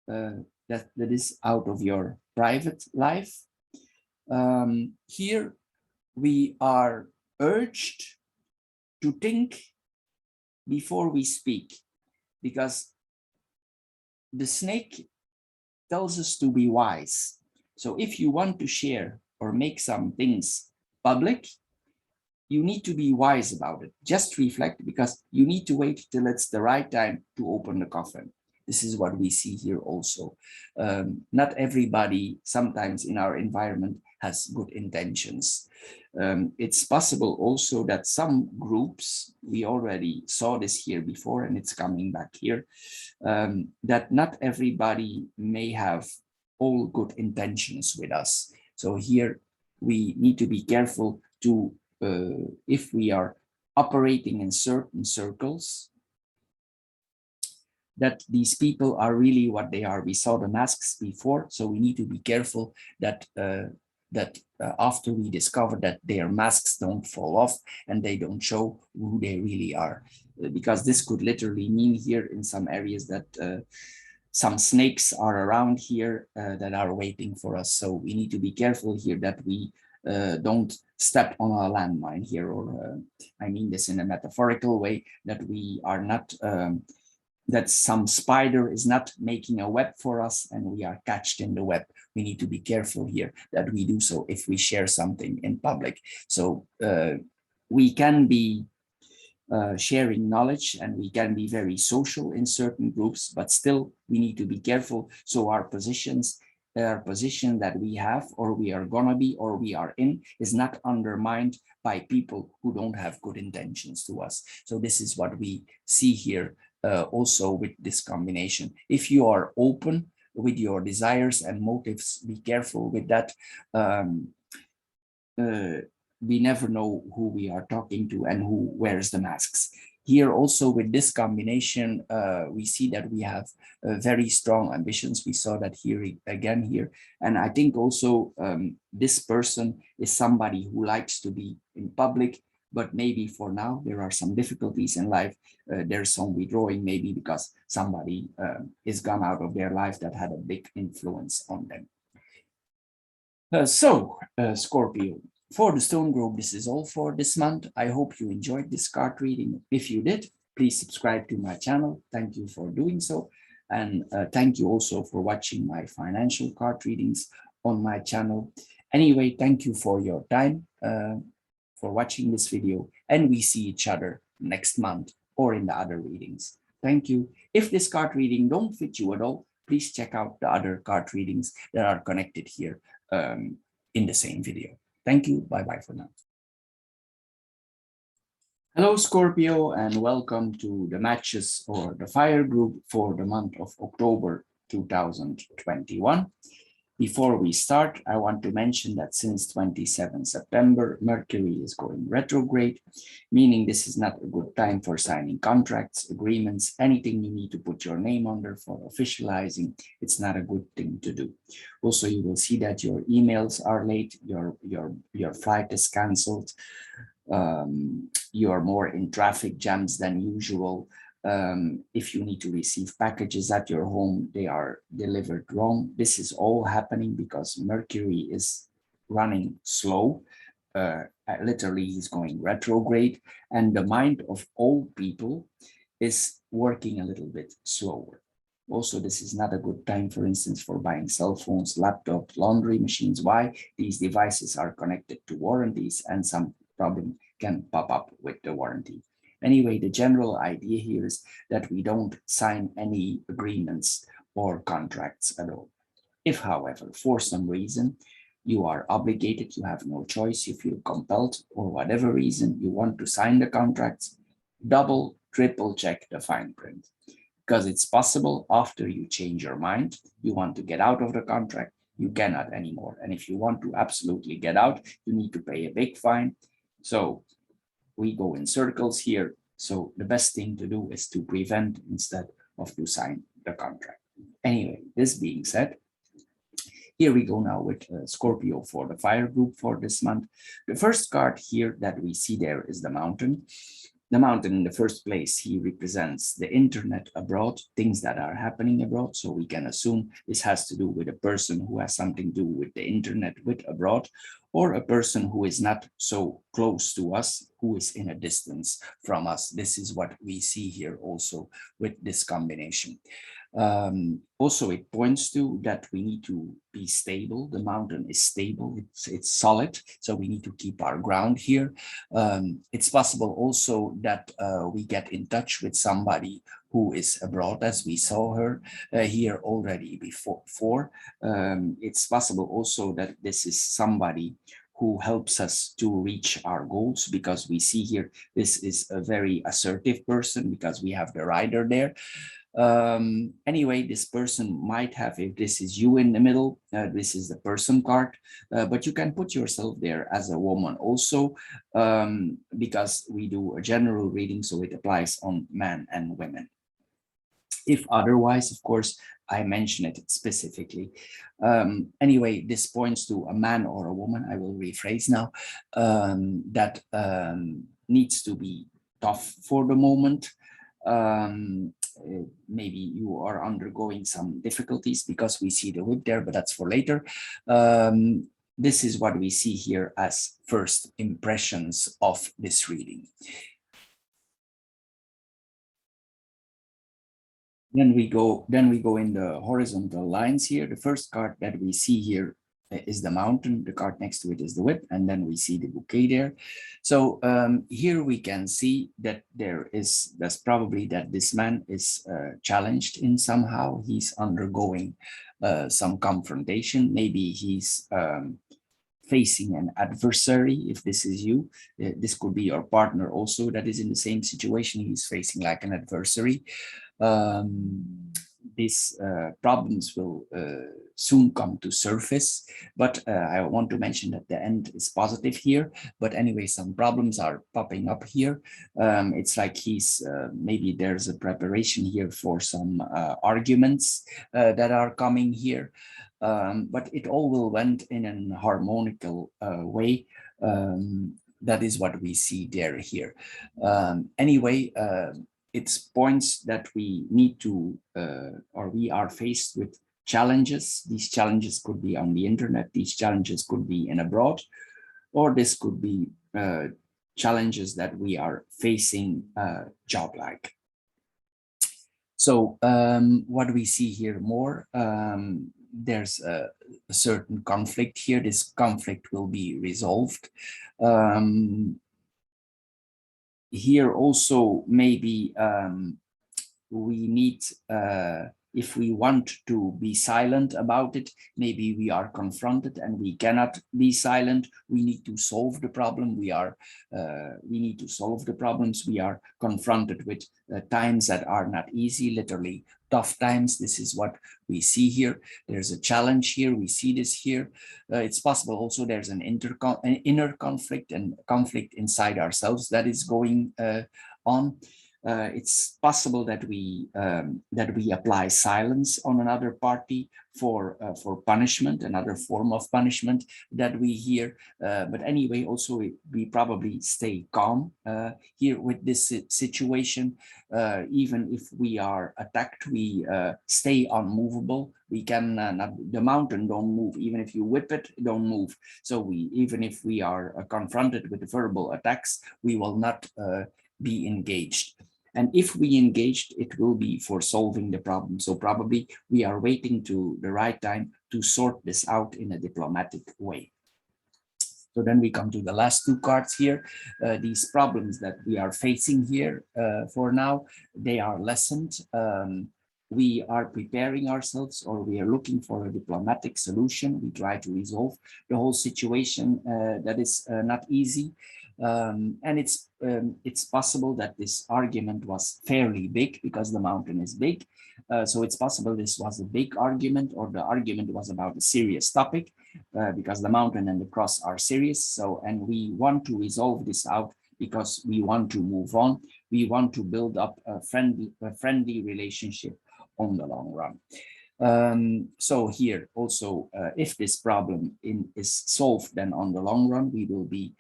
that is out of your private life, here we are urged to think before we speak, because the snake tells us to be wise. So if you want to share or make some things public, you need to be wise about it. Just reflect, because you need to wait till it's the right time to open the coffin. This is what we see here also. Not everybody, sometimes in our environment, has good intentions. It's possible also that some groups, we already saw this here before and it's coming back here, that not everybody may have all good intentions with us. So here we need to be careful to if we are operating in certain circles, that these people are really what they are. We saw the masks before, so we need to be careful that after we discover that their masks don't fall off and they don't show who they really are, because this could literally mean here in some areas that some snakes are around here that are waiting for us. So we need to be careful here that we don't step on a landmine here, or I mean this in a metaphorical way, that we are not, that some spider is not making a web for us and we are catched in the web. We need to be careful here that we do so if we share something in public. So we can be sharing knowledge and we can be very social in certain groups, but still we need to be careful so our position that we have, or we are gonna be, or we are in, is not undermined by people who don't have good intentions to us. So this is what we see here also with this combination. If you are open with your desires and motives, be careful with that. We never know who we are talking to and who wears the masks. Here also with this combination, we see that we have very strong ambitions. We saw that here again here. And I think also this person is somebody who likes to be in public, but maybe for now there are some difficulties in life. There's some withdrawing, maybe because somebody is gone out of their life that had a big influence on them. Scorpio, for the Stone Group, this is all for this month. I hope you enjoyed this card reading. If you did, please subscribe to my channel. Thank you for doing so. And thank you also for watching my financial card readings on my channel. Anyway, thank you for your time, for watching this video, and we see each other next month or in the other readings. Thank you. If this card reading don't fit you at all, please check out the other card readings that are connected here in the same video. Thank you. Bye-bye for now. Hello, Scorpio, and welcome to the matches or the fire group for the month of October 2021. Before we start, I want to mention that since 27 September, Mercury is going retrograde, meaning this is not a good time for signing contracts, agreements, anything you need to put your name under for officializing. It's not a good thing to do. Also, you will see that your emails are late, your flight is canceled, you're more in traffic jams than usual. If you need to receive packages at your home, they are delivered wrong. This is all happening because Mercury is running slow. Literally, he's going retrograde, and the mind of all people is working a little bit slower. Also, this is not a good time, for instance, for buying cell phones, laptops, laundry machines. Why? These devices are connected to warranties and some problem can pop up with the warranty. Anyway, the general idea here is that we don't sign any agreements or contracts at all. If, however, for some reason, you are obligated, you have no choice, you feel compelled, or whatever reason you want to sign the contracts, double, triple check the fine print. Because it's possible after you change your mind, you want to get out of the contract, you cannot anymore. And if you want to absolutely get out, you need to pay a big fine. So we go in circles here. So the best thing to do is to prevent instead of to sign the contract. Anyway, this being said, here we go now with Scorpio for the fire group for this month. The first card here that we see there is the mountain. The mountain in the first place, he represents the internet abroad, things that are happening abroad. So we can assume this has to do with a person who has something to do with the internet with abroad, or a person who is not so close to us, who is in a distance from us. This is what we see here also with this combination. Also, it points to that we need to be stable. The mountain is stable, it's solid, so we need to keep our ground here. It's possible also that we get in touch with somebody who is abroad, as we saw her here already before. It's possible also that this is somebody who helps us to reach our goals, because we see here this is a very assertive person because we have the rider there. Anyway, this person might have, if this is you in the middle, this is the person card, but you can put yourself there as a woman also, because we do a general reading, so it applies on men and women. If otherwise, of course, I mention it specifically. Anyway, this points to a man or a woman, I will rephrase now, that needs to be tough for the moment. Maybe you are undergoing some difficulties because we see the whip there, but that's for later. This is what we see here as first impressions of this reading. Then we go in the horizontal lines here. The first card that we see here is the mountain. The card next to it is the whip, and then we see the bouquet there. So here we can see that that's probably that this man is challenged in somehow. He's undergoing some confrontation. Maybe he's facing an adversary. If this is you, this could be your partner also that is in the same situation. He's facing like an adversary. These problems will soon come to surface, but I want to mention that the end is positive here. But anyway, some problems are popping up here. It's like he's maybe there's a preparation here for some arguments that are coming here, but it all will went in an harmonical way. That is what we see there here. Anyway, it's points that we need to, or we are faced with challenges. These challenges could be on the internet, these challenges could be in abroad, or this could be challenges that we are facing job-like. So what we see here more, there's a certain conflict here. This conflict will be resolved. Here also maybe we need if we want to be silent about it, maybe we are confronted and we cannot be silent. We need to solve the problem. We need to solve the problems. We are confronted with times that are not easy, literally tough times. This is what we see here. There's a challenge here. We see this here. It's possible also there's an inner conflict and conflict inside ourselves that is going on. It's possible that we apply silence on another party for punishment, another form of punishment that we hear. But anyway, also we probably stay calm here with this situation. Even if we are attacked, we stay unmovable. We can the mountain don't move. Even if you whip it, it don't move. So even if we are confronted with verbal attacks, we will not be engaged. And if we engaged, it will be for solving the problem. So probably we are waiting to the right time to sort this out in a diplomatic way. So then we come to the last two cards here. These problems that we are facing here for now, they are lessened. We are preparing ourselves, or we are looking for a diplomatic solution. We try to resolve the whole situation that is not easy. And it's possible that this argument was fairly big because the mountain is big. So it's possible this was a big argument, or the argument was about a serious topic because the mountain and the cross are serious. So, and we want to resolve this out because we want to move on. We want to build up a friendly relationship on the long run. So here also, if this problem is solved, then on the long run, we will be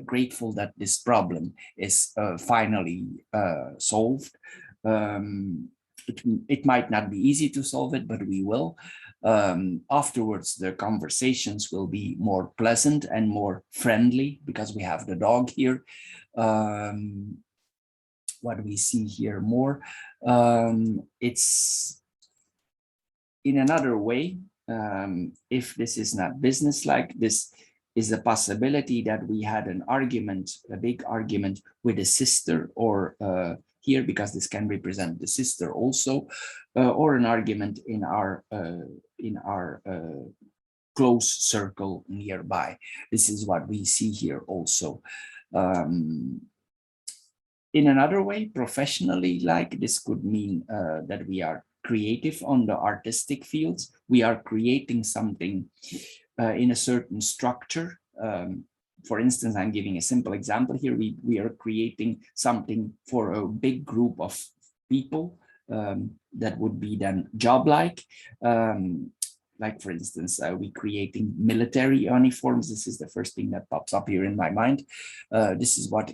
grateful that this problem is finally solved. It might not be easy to solve it, but we will. Afterwards, the conversations will be more pleasant and more friendly because we have the dog here. What we see here more, it's in another way. If this is not business-like, this is a possibility that we had an argument, a big argument with a sister, or here, because this can represent the sister also, or an argument in our close circle nearby. This is what we see here also. In another way, professionally, like this could mean that we are creative on the artistic fields. We are creating something in a certain structure. For instance, I'm giving a simple example here. We are creating something for a big group of people that would be then job-like. Like, for instance, we creating military uniforms. This is the first thing that pops up here in my mind. This is what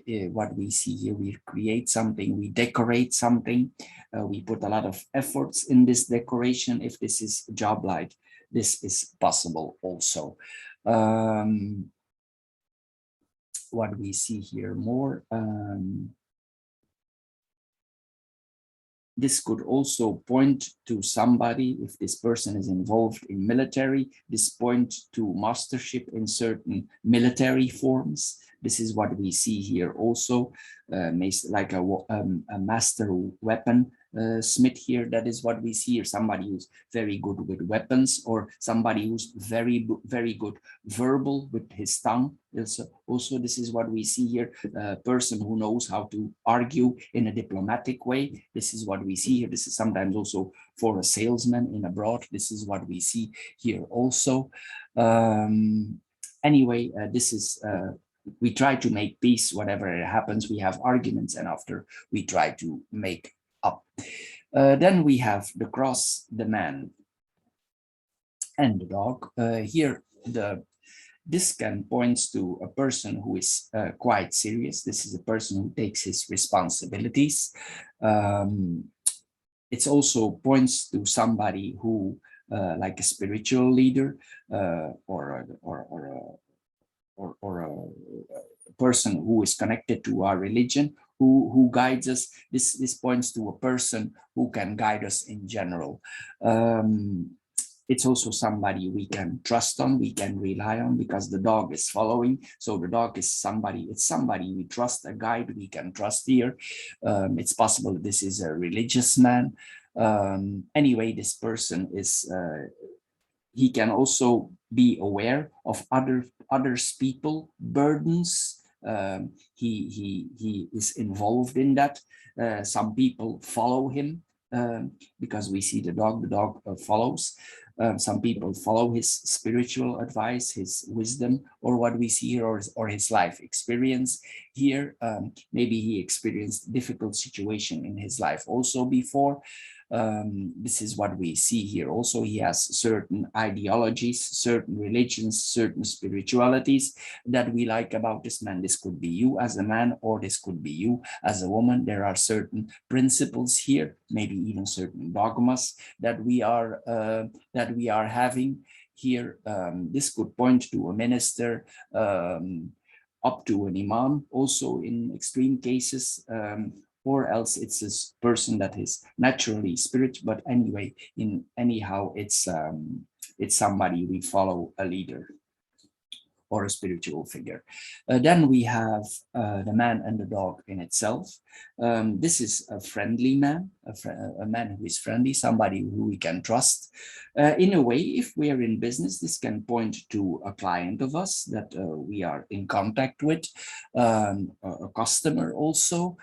we see here. We create something, we decorate something. We put a lot of efforts in this decoration. If this is job-like, this is possible also. What we see here more, this could also point to somebody, if this person is involved in military, this point to mastership in certain military forms. This is what we see here also, like a master weapon smith here. That is what we see here, somebody who's very good with weapons, or somebody who's very good verbal with his tongue. Also, this is what we see here, a person who knows how to argue in a diplomatic way. This is what we see here. This is sometimes also for a salesman in abroad. This is what we see here also. Anyway, this is we try to make peace whatever happens. We have arguments, and after we try to make up. Then we have the cross, the man, and the dog. Here, this can points to a person who is quite serious. This is a person who takes his responsibilities. It also points to somebody who, like a spiritual leader, or a person who is connected to our religion, who guides us. This points to a person who can guide us in general. It's also somebody we can trust on, we can rely on, because the dog is following. So the dog is somebody, it's somebody we trust, a guide we can trust here. It's possible this is a religious man. Anyway, this person is he can also be aware of others people burdens. He is involved in that. Some people follow him because we see the dog follows. Some people follow his spiritual advice, his wisdom, or what we see here, or his life experience here. Maybe he experienced difficult situation in his life also before. This is what we see here. Also, he has certain ideologies, certain religions, certain spiritualities that we like about this man. This could be you as a man, or this could be you as a woman. There are certain principles here, maybe even certain dogmas that we are having here. This could point to a minister, up to an imam, also in extreme cases. Or else it's a person that is naturally spirit, but anyway, anyhow, it's somebody we follow, a leader or a spiritual figure. Then we have the man and the dog in itself. This is a friendly man, a man who is friendly, somebody who we can trust. In a way, if we are in business, this can point to a client of us that we are in contact with, a customer also,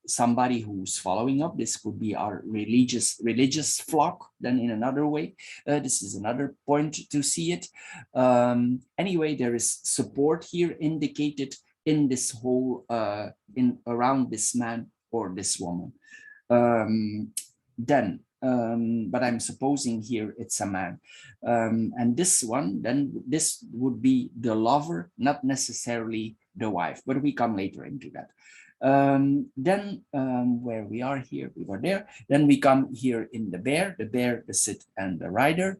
somebody who's following up. This could be our religious flock. Then in another way, this is another point to see it. Anyway, there is support here indicated in this whole around this man or this woman. But I'm supposing here it's a man, and this one, then this would be the lover, not necessarily the wife, but we come later into that. Where we are here, we were there. Then we come here in the bear, the sit, and the rider.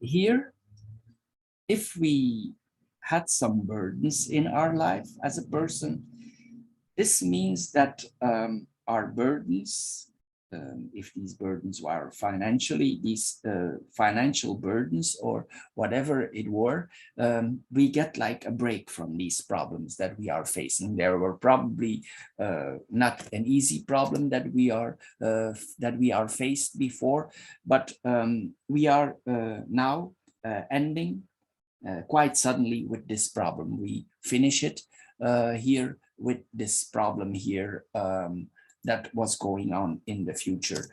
Here, if we had some burdens in our life as a person, this means that our burdens, if these burdens were financially, these financial burdens or whatever it were, we get like a break from these problems that we are facing. There were probably not an easy problem that we are faced before, but we are now ending quite suddenly with this problem. We finish it here with this problem here that was going on in the future.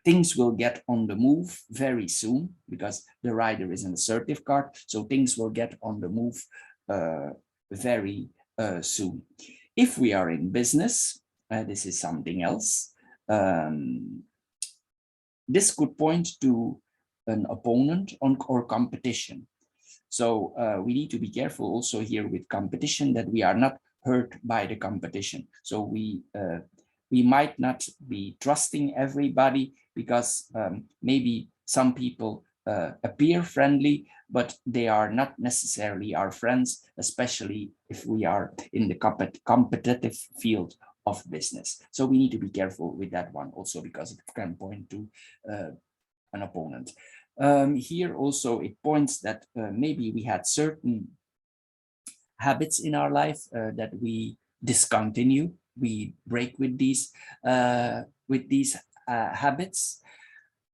Things will get on the move very soon because the rider is an assertive card. So things will get on the move very soon. If we are in business, this is something else. This could point to an opponent or competition. So we need to be careful also here with competition that we are not hurt by the competition. So we might not be trusting everybody because maybe some people appear friendly, but they are not necessarily our friends, especially if we are in the competitive field of business. So we need to be careful with that one also because it can point to an opponent. Here also it points that maybe we had certain habits in our life that we discontinue, we break with these habits.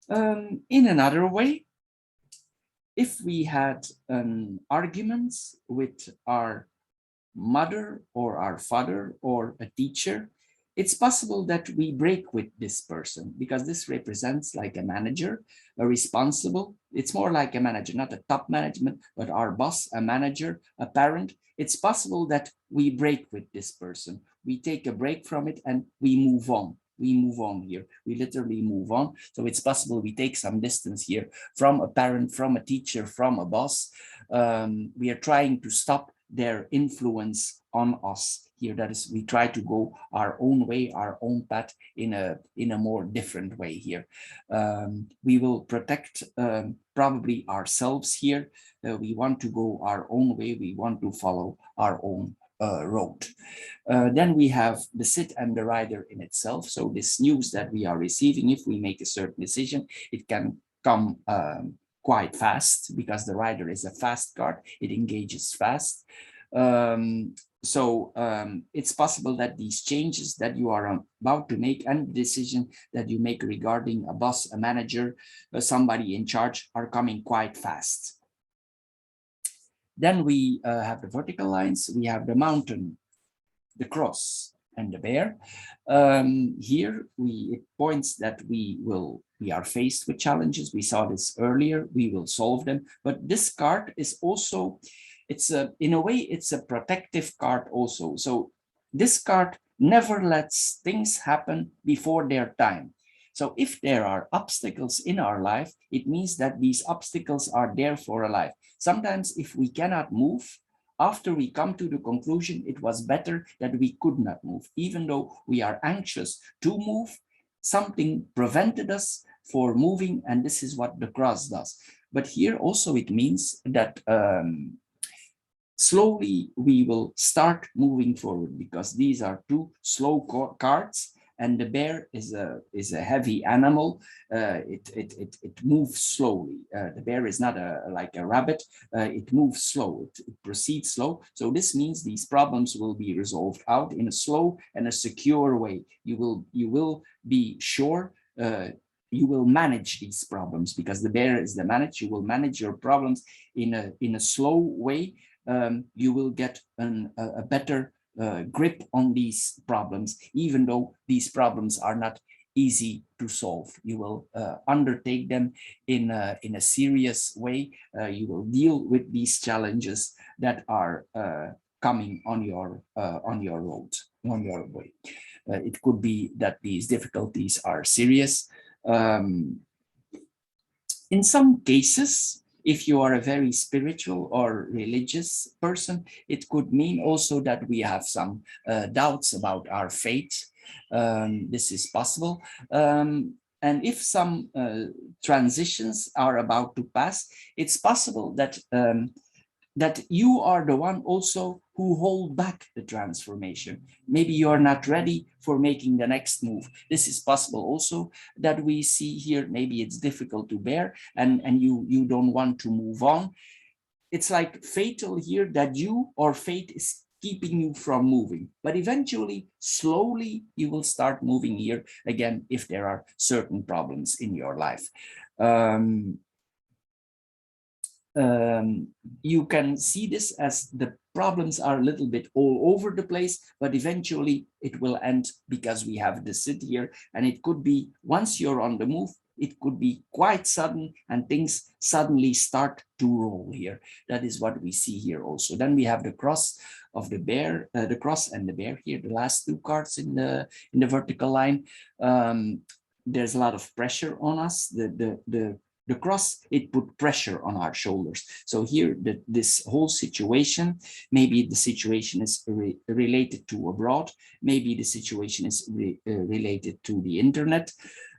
In another way, if we had arguments with our mother or our father or a teacher, it's possible that we break with this person because this represents like a manager, a responsible. It's more like a manager, not a top management, but our boss, a manager, a parent. It's possible that we break with this person. We take a break from it and we move on. We move on here. We literally move on. So it's possible we take some distance here from a parent, from a teacher, from a boss. We are trying to stop their influence on us here. That is, we try to go our own way, our own path in a more different way here. We will protect probably ourselves here. We want to go our own way. We want to follow our own road. Then we have the sit and the rider in itself. So this news that we are receiving, if we make a certain decision, it can come quite fast because the rider is a fast card. It engages fast. So it's possible that these changes that you are about to make and the decision that you make regarding a boss, a manager, somebody in charge are coming quite fast. Then we have the vertical lines, we have the mountain, the cross, and the bear. Here it points that we are faced with challenges. We saw this earlier, we will solve them. But this card is also, in a way, it's a protective card also. So this card never lets things happen before their time. So if there are obstacles in our life, it means that these obstacles are there for a life. Sometimes if we cannot move, after we come to the conclusion, it was better that we could not move. Even though we are anxious to move, something prevented us for moving, and this is what the cross does. But here also it means that slowly we will start moving forward, because these are two slow cards, and the bear is a heavy animal. It moves slowly. The bear is not like a rabbit. It moves slow. It proceeds slow. So this means these problems will be resolved out in a slow and a secure way. You will be sure. You will manage these problems, because the bear is the manager. You will manage your problems in a slow way. You will get a better grip on these problems, even though these problems are not easy to solve. You will undertake them in a serious way. You will deal with these challenges that are coming on your road, on your way. It could be that these difficulties are serious. In some cases, if you are a very spiritual or religious person, it could mean also that we have some doubts about our faith. This is possible. And if some transitions are about to pass, it's possible that that you are the one also who hold back the transformation. Maybe you're not ready for making the next move. This is possible also that we see here. Maybe it's difficult to bear, and you don't want to move on. It's like fatal here that you or fate is keeping you from moving. But eventually, slowly, you will start moving here again if there are certain problems in your life. You can see this as the problems are a little bit all over the place, but eventually it will end, because we have the sit here, and it could be once you're on the move, it could be quite sudden and things suddenly start to roll here. That is what we see here also. Then we have the cross of the bear, the cross and the bear here, the last two cards in the vertical line. There's a lot of pressure on us. The cross, it put pressure on our shoulders. So here, this whole situation, maybe the situation is related to abroad, maybe the situation is related to the internet.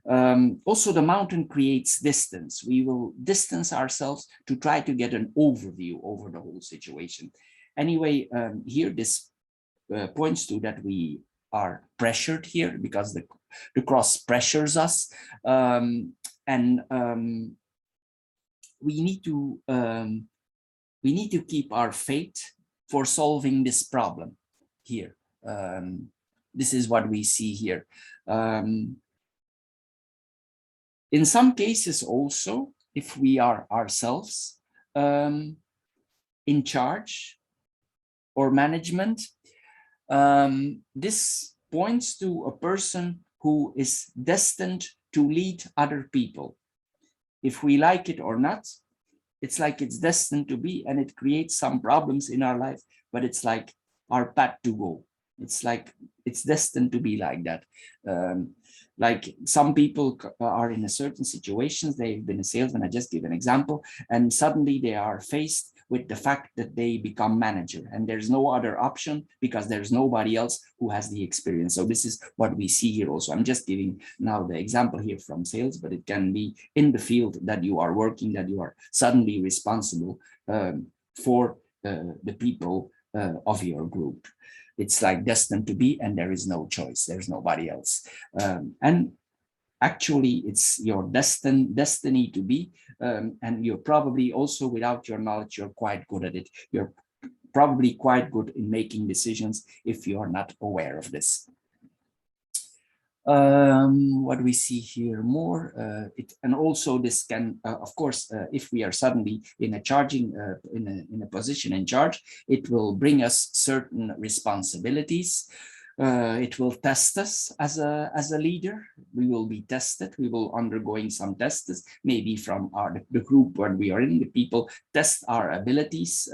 Also, the mountain creates distance. We will distance ourselves to try to get an overview over the whole situation. Anyway, here this points to that we are pressured here, because the cross pressures us. And we need to keep our faith for solving this problem here. This is what we see here. In some cases also, if we are ourselves in charge or management, this points to a person who is destined to lead other people. If we like it or not, it's like it's destined to be, and it creates some problems in our life, but it's like our path to go. It's like it's destined to be like that. Like some people are in a certain situations, they've been a salesman, I just give an example, and suddenly they are faced with the fact that they become manager, and there's no other option because there's nobody else who has the experience. So this is what we see here also. I'm just giving now the example here from sales, but it can be in the field that you are working, that you are suddenly responsible for the people of your group. It's like destined to be, and there is no choice. There's nobody else. And actually, it's your destiny to be, and you're probably also, without your knowledge, you're quite good at it. You're probably quite good in making decisions if you are not aware of this. What we see here more, and also this can, of course, if we are suddenly in a charging, in a position in charge, it will bring us certain responsibilities. It will test us as a leader. We will be tested. We will undergoing some tests, maybe from the group where we are in. The people test our abilities.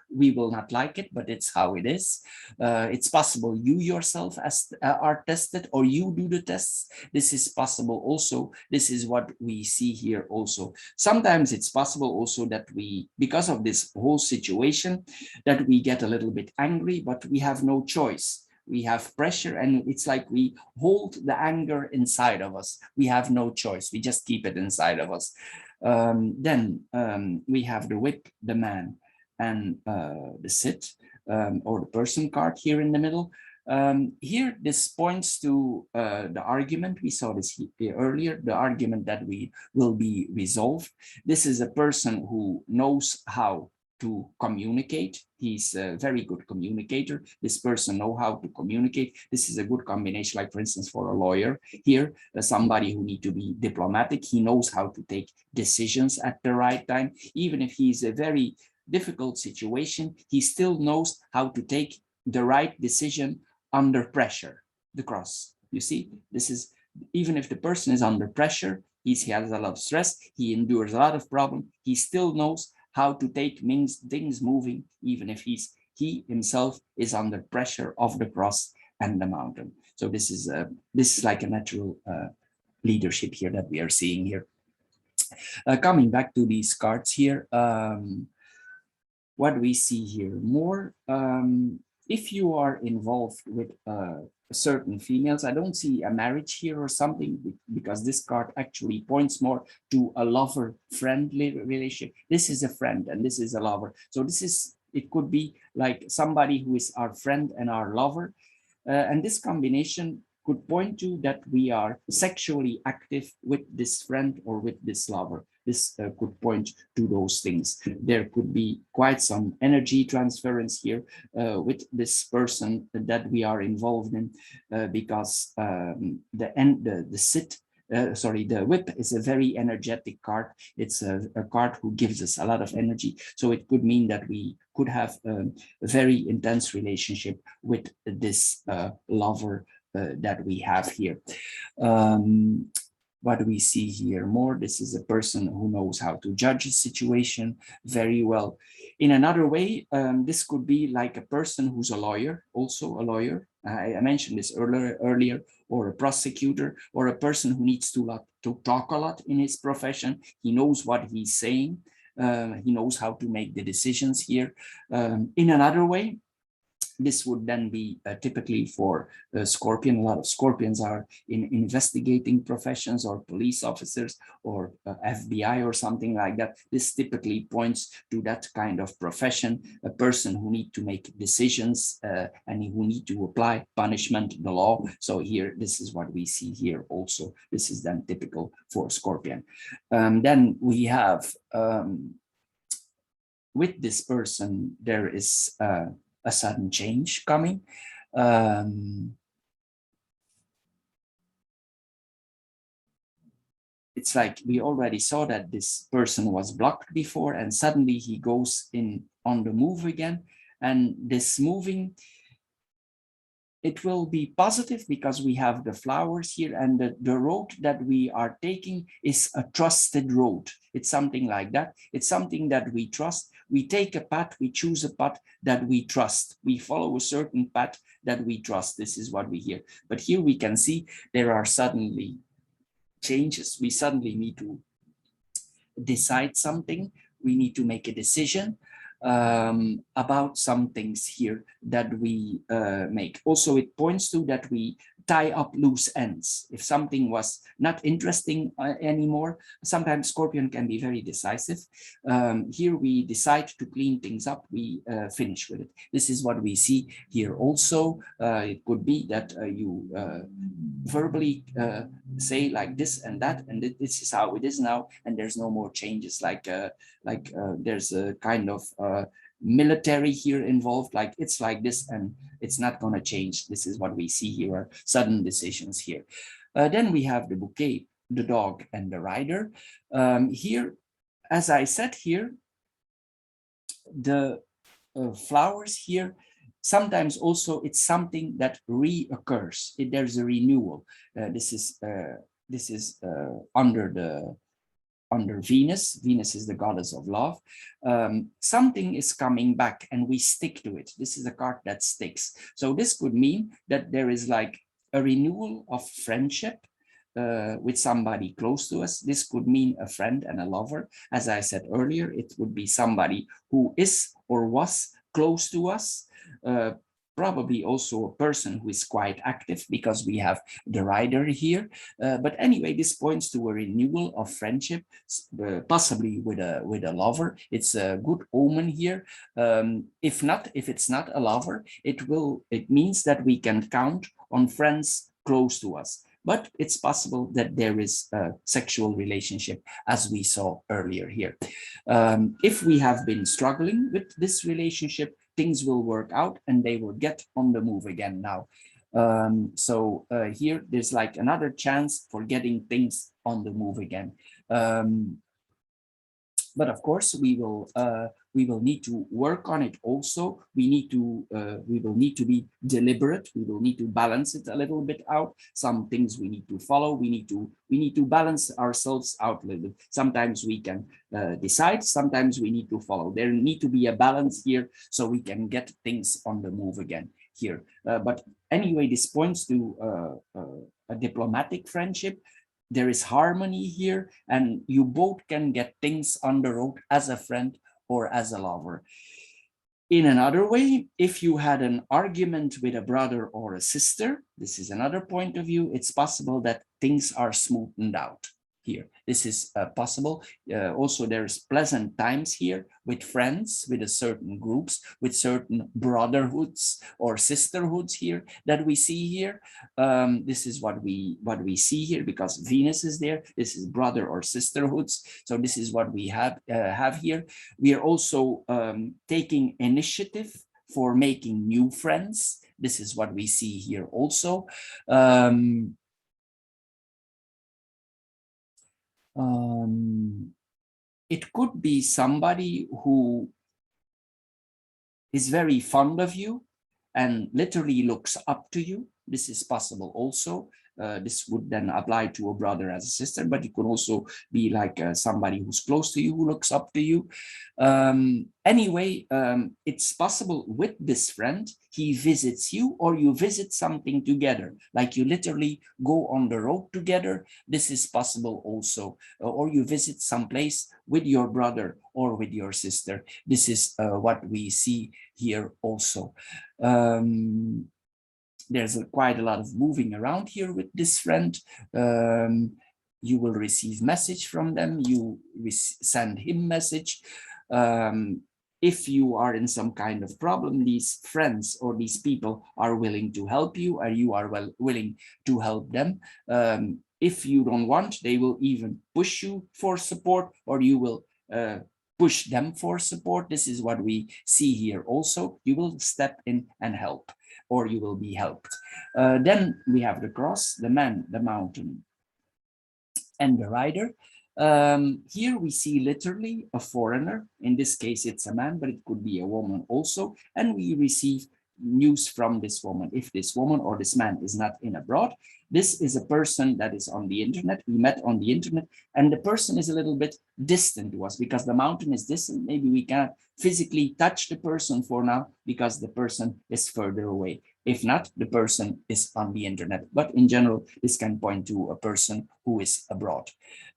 We will not like it, but it's how it is. It's possible you yourself are tested, or you do the tests. This is possible also. This is what we see here also. Sometimes it's possible also that we, because of this whole situation, that we get a little bit angry, but we have no choice. We have pressure, and it's like we hold the anger inside of us. We have no choice. We just keep it inside of us. Then we have the whip, the man, and the sit, or the person card here in the middle. Here, this points to the argument. We saw this earlier, the argument that we will be resolved. This is a person who knows how to communicate. He's a very good communicator. This person knows how to communicate. This is a good combination, like for instance, for a lawyer here, somebody who needs to be diplomatic. He knows how to take decisions at the right time. Even if he's a very difficult situation, he still knows how to take the right decision under pressure. The cross, you see, this is, even if the person is under pressure, he has a lot of stress, he endures a lot of problem, he still knows how to take things moving, even if he himself is under pressure of the cross and the mountain. So this is like a natural leadership here that we are seeing here. Coming back to these cards here, what we see here more, if you are involved with certain females, I don't see a marriage here or something, because this card actually points more to a lover-friendly relationship. This is a friend and this is a lover. So it could be like somebody who is our friend and our lover. And this combination could point to that we are sexually active with this friend or with this lover. This could point to those things. There could be quite some energy transference here with this person that we are involved in, because the whip is a very energetic card. It's a card who gives us a lot of energy. So it could mean that we could have a very intense relationship with this lover that we have here. What do we see here more? This is a person who knows how to judge a situation very well. In another way, this could be like a person who's a lawyer, also a lawyer. I mentioned this earlier, or a prosecutor, or a person who needs to talk a lot in his profession. He knows what he's saying. He knows how to make the decisions here. In another way, this would then be typically for Scorpion. A lot of Scorpions are in investigating professions, or police officers, or FBI or something like that. This typically points to that kind of profession, a person who needs to make decisions and who need to apply punishment, the law. So here, this is what we see here also. This is then typical for Scorpion. Then we have, with this person, there is a sudden change coming. It's like we already saw that this person was blocked before, and suddenly he goes in on the move again. And this moving, it will be positive because we have the flowers here, and the road that we are taking is a trusted road. It's something like that. It's something that we trust. We take a path, we choose a path that we trust. We follow a certain path that we trust. This is what we hear. But here we can see there are suddenly changes. We suddenly need to decide something. We need to make a decision about some things here that we make. Also, it points to that we tie up loose ends. If something was not interesting anymore, sometimes Scorpion can be very decisive. Here we decide to clean things up, we finish with it. This is what we see here also. It could be that you verbally say like this and that, and this is how it is now, and there's no more changes, like there's a kind of military here involved, like it's like this and it's not going to change. This is what we see here, are sudden decisions here. Then we have the bouquet, the dog, and the rider. Here, as I said here, the flowers here, sometimes also it's something that reoccurs. There's a renewal. This is under Venus. Venus is the goddess of love. Something is coming back and we stick to it. This is a card that sticks. So this could mean that there is like a renewal of friendship with somebody close to us. This could mean a friend and a lover. As I said earlier, it would be somebody who is or was close to us. Probably also a person who is quite active, because we have the rider here. But anyway, this points to a renewal of friendship, possibly with a lover. It's a good omen here. If it's not a lover, it means that we can count on friends close to us. But it's possible that there is a sexual relationship, as we saw earlier here. If we have been struggling with this relationship, things will work out and they will get on the move again now. So here there's like another chance for getting things on the move again. But of course, we will need to work on it also. We will need to be deliberate. We will need to balance it a little bit out. Some things we need to follow. We need to balance ourselves out a little bit. Sometimes we can decide. Sometimes we need to follow. There need to be a balance here so we can get things on the move again here. But anyway, this points to a diplomatic friendship. There is harmony here, and you both can get things on the road as a friend or as a lover. In another way, if you had an argument with a brother or a sister, this is another point of view, it's possible that things are smoothened out here. This is possible. Also, there's pleasant times here with friends, with a certain groups, with certain brotherhoods or sisterhoods here that we see here. This is what we see here, because Venus is there. This is brother or sisterhoods. So this is what we have here. We are also taking initiative for making new friends. This is what we see here also. It could be somebody who is very fond of you and literally looks up to you. This is possible also. This would then apply to a brother as a sister, but it could also be like somebody who's close to you, who looks up to you. Anyway, it's possible with this friend, he visits you or you visit something together, like you literally go on the road together. This is possible also. Or you visit someplace with your brother or with your sister. This is what we see here also. There's quite a lot of moving around here with this friend. You will receive message from them. You send him message. If you are in some kind of problem, these friends or these people are willing to help you, or you are willing to help them. If you don't want, they will even push you for support, or you will push them for support. This is what we see here also. You will step in and help, or you will be helped. Then we have the cross, the man, the mountain, and the rider. Here we see literally a foreigner. In this case, it's a man, but it could be a woman also. And we receive news from this woman. If this woman or this man is not in abroad, this is a person that is on the internet. We met on the internet, and the person is a little bit distant to us because the mountain is distant. Maybe we cannot physically touch the person for now because the person is further away. If not, the person is on the internet. But in general, this can point to a person who is abroad.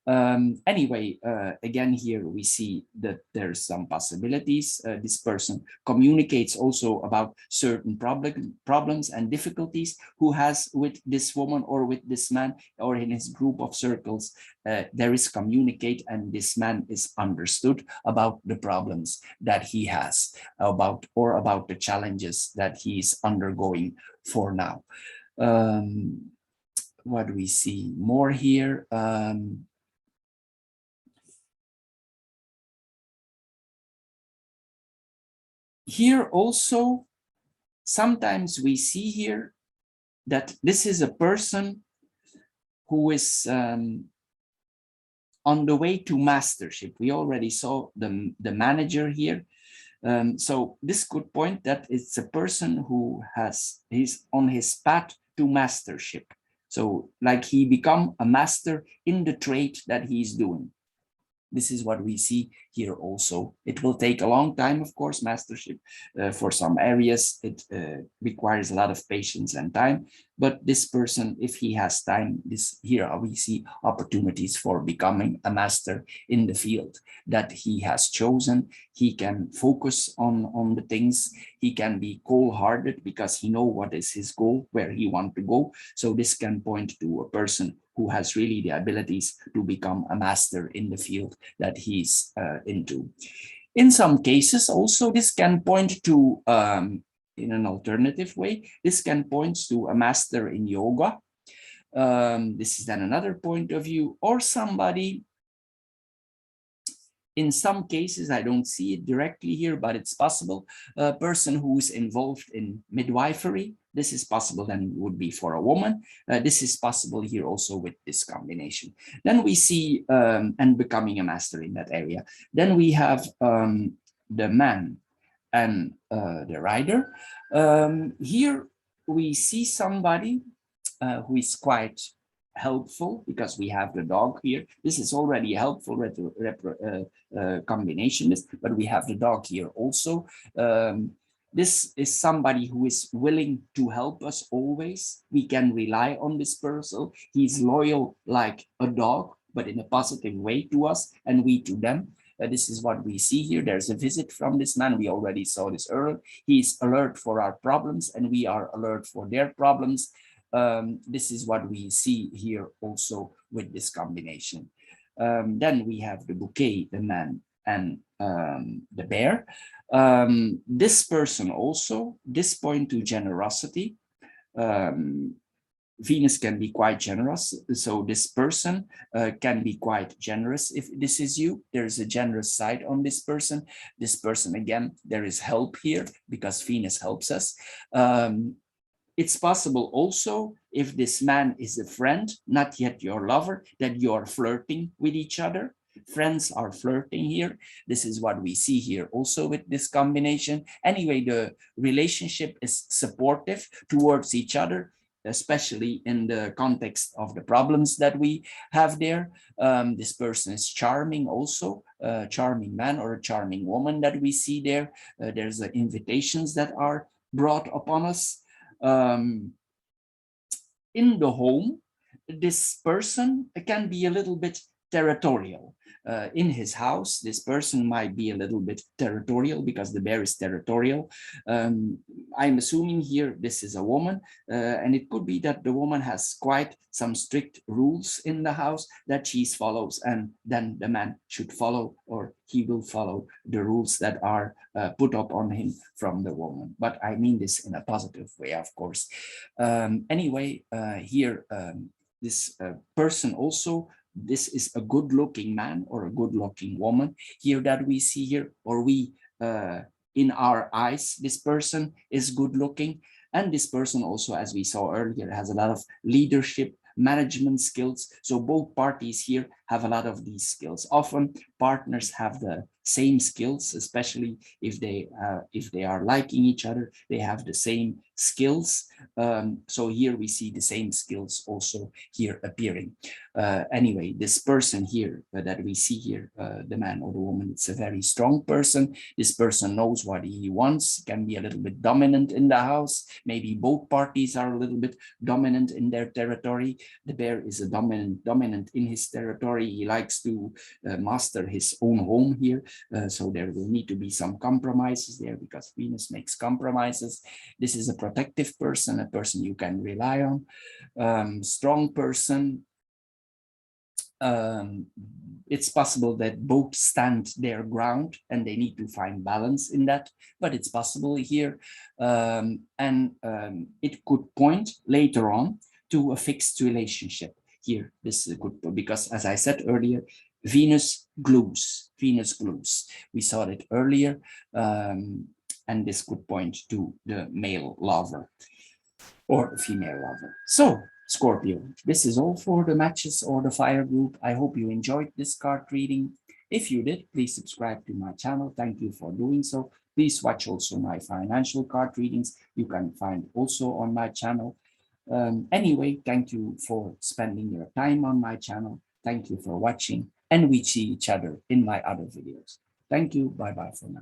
Anyway, again, here we see that there's some possibilities. This person communicates also about certain problems and difficulties who has with this woman or with this man or in his group of circles. There is communicate, and this man is understood about the problems that he has, about the challenges that he's undergoing for now. What do we see more here? Here also, sometimes we see here that this is a person who is on the way to mastership. We already saw the manager here. So this could point that it's a person who he's on his path to mastership. So like he become a master in the trade that he's doing. This is what we see here also. It will take a long time, of course, mastership. For some areas, it requires a lot of patience and time. But this person, if he has time, here we see opportunities for becoming a master in the field that he has chosen. He can focus on the things. He can be cold-hearted because he know what is his goal, where he want to go. So this can point to a person who has really the abilities to become a master in the field that he's into. In some cases, also, this can point to, in an alternative way, this can point to a master in yoga. This is then another point of view, or somebody, in some cases, I don't see it directly here, but it's possible, a person who is involved in midwifery. This is possible, then would be for a woman. This is possible here also with this combination. Then we see, and becoming a master in that area. Then we have the man and the rider. Here we see somebody who is quite helpful because we have the dog here. This is already a helpful combination, but we have the dog here also. This is somebody who is willing to help us always. We can rely on this person. He's loyal like a dog, but in a positive way to us and we to them. This is what we see here. There's a visit from this man. We already saw this earlier. He's alert for our problems and we are alert for their problems. This is what we see here also with this combination. Then we have the bouquet, the man, and the bear. This person also, this point to generosity. Venus can be quite generous, so this person can be quite generous. If this is you, there's a generous side on this person. This person, again, there is help here because Venus helps us. It's possible also, if this man is a friend, not yet your lover, that you're flirting with each other. Friends are flirting here. This is what we see here also with this combination. Anyway, the relationship is supportive towards each other, especially in the context of the problems that we have there. This person is charming also, a charming man or a charming woman that we see there. There's invitations that are brought upon us. In the home, this person can be a little bit territorial. In his house, this person might be a little bit territorial because the bear is territorial. I'm assuming here this is a woman, and it could be that the woman has quite some strict rules in the house that she follows, and then the man should follow, or he will follow the rules that are put up on him from the woman. But I mean this in a positive way, of course. Anyway, here, this person also, this is a good-looking man or a good-looking woman here that we see here, or we, in our eyes, this person is good-looking. And this person also, as we saw earlier, has a lot of leadership, management skills. So both parties here have a lot of these skills. Often partners have the same skills, especially if they are liking each other, they have the same skills. So here we see the same skills also here appearing. Anyway, this person here that we see here, the man or the woman, it's a very strong person. This person knows what he wants, can be a little bit dominant in the house. Maybe both parties are a little bit dominant in their territory. The bear is a dominant in his territory. He likes to master his own home here. So there will need to be some compromises there because Venus makes compromises. This is a protective person, a person you can rely on. Strong person. It's possible that both stand their ground and they need to find balance in that, but it's possible here. It could point later on to a fixed relationship here. This is good because, as I said earlier, Venus glues. We saw it earlier. and this could point to the male lover or female lover. So, Scorpio, this is all for the matches or the fire group. I hope you enjoyed this card reading. If you did, please subscribe to my channel. Thank you for doing so. Please watch also my financial card readings. You can find also on my channel. Anyway, thank you for spending your time on my channel. Thank you for watching, and we see each other in my other videos. Thank you. Bye-bye for now.